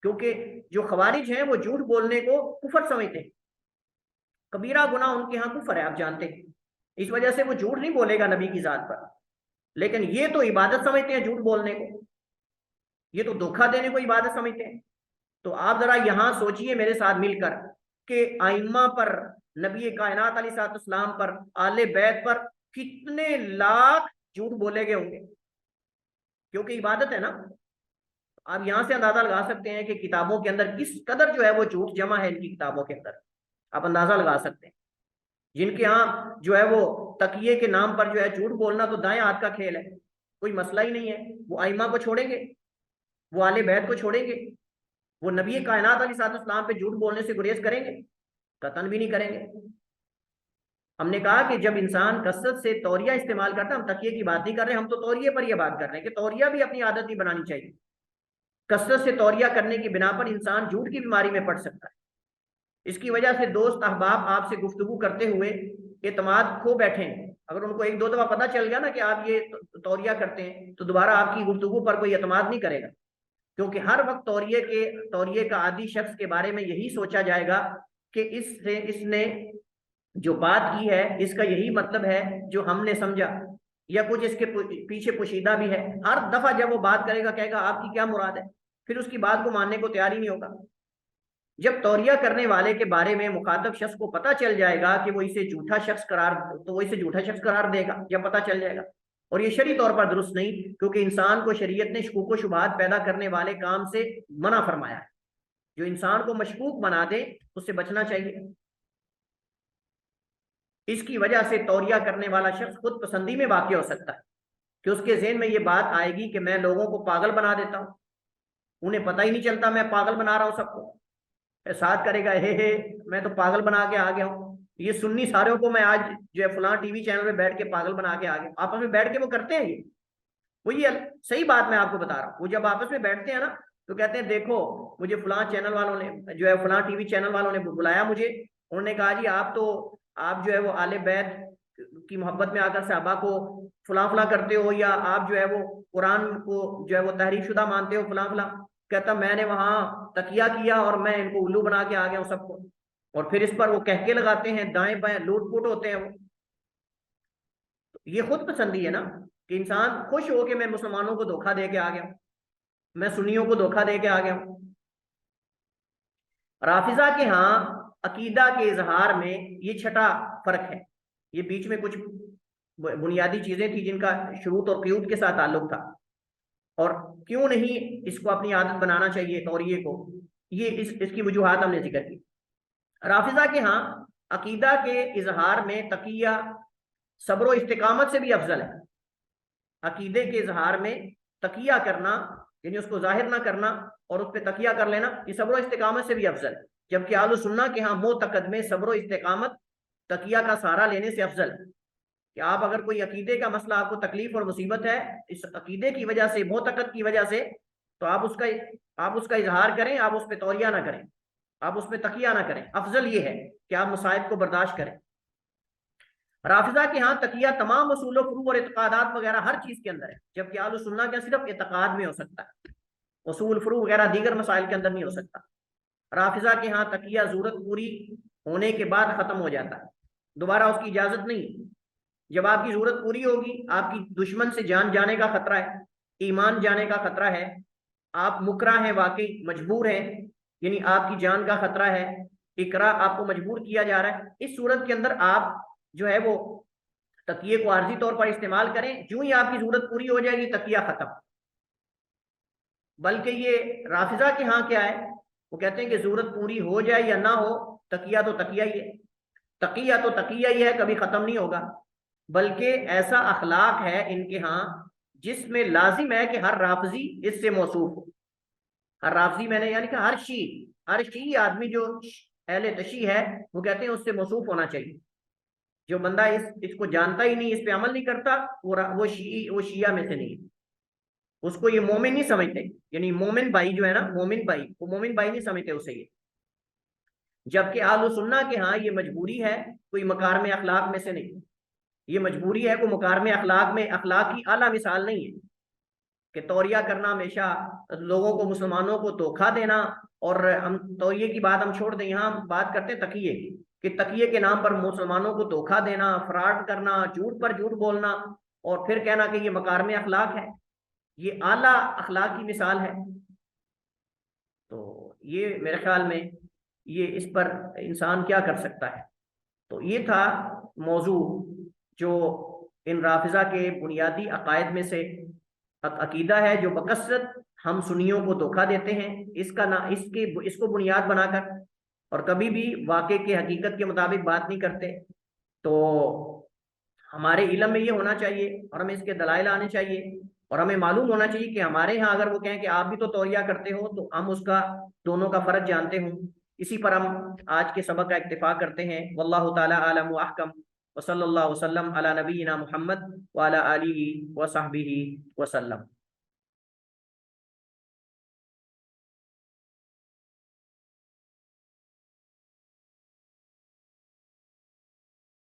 کیونکہ جو خوارج ہیں وہ جھوٹ بولنے کو کفر سمجھتے ہیں، کبیرہ گناہ ان کے ہاں کفر ہے، آپ جانتے ہیں، اس وجہ سے وہ جھوٹ نہیں بولے گا نبی کی ذات پر، لیکن یہ تو عبادت سمجھتے ہیں جھوٹ بولنے کو، یہ تو دھوکہ دینے کو عبادت سمجھتے ہیں۔ تو آپ ذرا یہاں سوچئے میرے ساتھ مل کر کہ ائمہ پر، نبی کائنات علیہ الصلوۃ والسلام پر، آل بیت پر کتنے لاکھ جھوٹ بولے گئے ہوں گے، کیونکہ عبادت ہے نا۔ آپ یہاں سے اندازہ لگا سکتے ہیں کہ کتابوں کے اندر کس قدر جو ہے وہ جھوٹ جمع ہے، ان کی کتابوں کے اندر آپ اندازہ لگا سکتے ہیں۔ جن کے ہاں جو ہے وہ تقیے کے نام پر جو ہے جھوٹ بولنا تو دائیں ہاتھ کا کھیل ہے، کوئی مسئلہ ہی نہیں ہے، وہ ائمہ کو چھوڑیں گے، وہ آل بیت کو چھوڑیں گے، وہ نبی کائنات علیہ الصلوۃ والسلام پہ جھوٹ بولنے سے گریز کریں گے؟ قطعاً بھی نہیں کریں گے۔ ہم نے کہا کہ جب انسان کثرت سے توریہ استعمال کرتا ہے، ہم تقیے کی بات نہیں کر رہے، ہم تو توریے پر یہ بات کر رہے ہیں کہ توریہ بھی اپنی عادت نہیں بنانی چاہیے۔ کثرت سے توریہ کرنے کی بنا پر انسان جھوٹ کی بیماری میں پڑ سکتا ہے۔ اس کی وجہ سے دوست احباب آپ سے گفتگو کرتے ہوئے اعتماد کھو بیٹھے ہیں، اگر ان کو ایک دو دفعہ پتہ چل گیا نا کہ آپ یہ توریہ کرتے ہیں، تو دوبارہ آپ کی گفتگو پر کوئی اعتماد نہیں کرے گا، کیونکہ ہر وقت توریے کا عادی شخص کے بارے میں یہی سوچا جائے گا کہ اس نے جو بات کی ہے اس کا یہی مطلب ہے جو ہم نے سمجھا، یا کچھ اس کے پیچھے پوشیدہ بھی ہے۔ ہر دفعہ جب وہ بات کرے گا کہے گا آپ کی کیا مراد ہے، پھر اس کی بات کو ماننے کو تیار ہی نہیں ہوگا۔ جب توریہ کرنے والے کے بارے میں مخاطب شخص کو پتہ چل جائے گا کہ وہ اسے جھوٹا شخص قرار دے گا جب پتہ چل جائے گا، اور یہ شرعی طور پر درست نہیں، کیونکہ انسان کو شریعت نے شکوک و شبہات پیدا کرنے والے کام سے منع فرمایا ہے۔ جو انسان کو مشکوک بنا دے اس سے بچنا چاہیے۔ اس کی وجہ سے توریہ کرنے والا شخص خود پسندی میں واقع ہو سکتا ہے کہ اس کے ذہن میں یہ بات آئے گی کہ میں لوگوں کو پاگل بنا دیتا ہوں، انہیں پتہ ہی نہیں چلتا میں پاگل بنا رہا ہوں سب کو، احساس کرے گا ہے میں تو پاگل بنا کے آ گیا ہوں، یہ سنی ساروں کو میں آج جو ہے فلاں ٹی وی چینل پہ بیٹھ کے پاگل بنا کے آ گیا۔ آپس میں بیٹھ کے وہ کرتے ہیں یہ صحیح بات میں آپ کو بتا رہا ہوں، وہ جب آپس میں بیٹھتے ہیں نا تو کہتے ہیں دیکھو مجھے فلاں چینل والوں نے جو ہے فلاں ٹی وی چینل والوں نے بلایا مجھے، انہوں نے کہا جی آپ جو ہے وہ آل بیت کی محبت میں آ کر صحابہ کو فلاں فلاں کرتے ہو، یا آپ جو ہے وہ قرآن کو جو ہے وہ تحریف شدہ مانتے ہو فلاں فلاں۔ کہتا میں نے وہاں تقیہ کیا اور میں ان کو الو بنا کے آ گیا ہوں سب کو، اور پھر اس پر وہ کہکے لگاتے ہیں، دائیں بائیں لوٹ پوٹ ہوتے ہیں وہ۔ یہ خود پسندی ہے نا کہ انسان خوش ہو کہ میں مسلمانوں کو دھوکہ دے کے آ گیا ہوں، میں سنیوں کو دھوکہ دے کے آ گیا ہوں۔ رافضہ کے ہاں عقیدہ کے اظہار میں یہ چھٹا فرق ہے، یہ بیچ میں کچھ بنیادی چیزیں تھیں جن کا شروط اور قیود کے ساتھ تعلق تھا، اور کیوں نہیں اس کو اپنی عادت بنانا چاہیے توریے کو، یہ اس کی وجوہات ہم نے ذکر کی۔ رافضہ کے ہاں عقیدہ کے اظہار میں تقیہ صبر و استقامت سے بھی افضل ہے۔ عقیدے کے اظہار میں تقیہ کرنا یعنی اس کو ظاہر نہ کرنا اور اس پہ تقیہ کر لینا، یہ صبر و استقامت سے بھی افضل ہے، جبکہ اہل سنہ کے ہاں معتقد میں صبر و استقامت تقیہ کا سہارا لینے سے افضل ہے۔ کہ آپ اگر کوئی عقیدے کا مسئلہ آپ کو تکلیف اور مصیبت ہے اس عقیدے کی وجہ سے، معتقد کی وجہ سے، تو آپ اس کا اظہار کریں، آپ اس پہ توریہ نہ کریں، آپ اس پہ تقیہ نہ کریں، افضل یہ ہے کہ آپ مصائب کو برداشت کریں۔ رافضہ کے ہاں تقیہ تمام اصول و فروع اور اعتقادات وغیرہ ہر چیز کے اندر ہے، جبکہ اہل سنہ کے صرف اعتقاد میں ہو سکتا ہے، اصول فروع وغیرہ دیگر مسائل کے اندر نہیں ہو سکتا۔ رافضہ کے ہاں تقیہ ضرورت پوری ہونے کے بعد ختم ہو جاتا ہے، دوبارہ اس کی اجازت نہیں۔ جب آپ کی ضرورت پوری ہوگی، آپ کی دشمن سے جان جانے کا خطرہ ہے، ایمان جانے کا خطرہ ہے، آپ مکرہ ہیں، واقعی مجبور ہیں، یعنی آپ کی جان کا خطرہ ہے، اکراہ آپ کو مجبور کیا جا رہا ہے، اس صورت کے اندر آپ جو ہے وہ تقیے کو عارضی طور پر استعمال کریں، جو ہی آپ کی ضرورت پوری ہو جائے گی تقیہ ختم۔ بلکہ یہ رافضہ کے ہاں کیا ہے، وہ کہتے ہیں کہ ضرورت پوری ہو جائے یا نہ ہو، تقیہ تو تقیہ ہی ہے، تقیہ تو تقیہ ہی ہے، کبھی ختم نہیں ہوگا۔ بلکہ ایسا اخلاق ہے ان کے ہاں جس میں لازم ہے کہ ہر رافضی اس سے موصوف ہو۔ ہر رافضی میں نے یعنی کہ ہر شیعی آدمی جو اہل تشیع ہے وہ کہتے ہیں اس سے موصوف ہونا چاہیے۔ جو بندہ اس کو جانتا ہی نہیں، اس پہ عمل نہیں کرتا، وہ شیعہ میں سے نہیں ہے، اس کو یہ مومن نہیں سمجھتے، یعنی مومن بھائی جو ہے نا، مومن بھائی، وہ مومن بھائی نہیں سمجھتے اسے یہ۔ جبکہ اہل سنہ کے ہاں یہ مجبوری ہے، کوئی مکارم اخلاق میں سے نہیں، یہ مجبوری ہے، کوئی مکارم اخلاق میں اخلاق کی اعلیٰ مثال نہیں ہے کہ توریہ کرنا، ہمیشہ لوگوں کو، مسلمانوں کو دھوکہ دینا۔ اور ہم توریے کی بات ہم چھوڑ دیں، یہاں ہم بات کرتے ہیں تقیے کی، کہ تقیے کے نام پر مسلمانوں کو دھوکہ دینا، فراڈ کرنا، جھوٹ پر جھوٹ بولنا، اور پھر کہنا کہ یہ مکارم اخلاق ہے، یہ اعلیٰ اخلاق کی مثال ہے۔ تو یہ میرے خیال میں یہ اس پر انسان کیا کر سکتا ہے۔ تو یہ تھا موضوع جو ان رافضہ کے بنیادی عقائد میں سے عقیدہ ہے، جو بکثرت ہم سنیوں کو دھوکہ دیتے ہیں اس کو بنیاد بنا کر، اور کبھی بھی واقع کے حقیقت کے مطابق بات نہیں کرتے۔ تو ہمارے علم میں یہ ہونا چاہیے، اور ہمیں اس کے دلائل آنے چاہیے، اور ہمیں معلوم ہونا چاہیے کہ ہمارے ہاں اگر وہ کہیں کہ آپ بھی تو توریہ کرتے ہو، تو ہم اس کا دونوں کا فرق جانتے ہوں۔ اسی پر ہم آج کے سبق کا اکتفا کرتے ہیں۔ واللہ تعالی عالم و احکم، وصلی اللہ وسلم علی نبینا محمد وعلی آلہ وصحبہ وسلم۔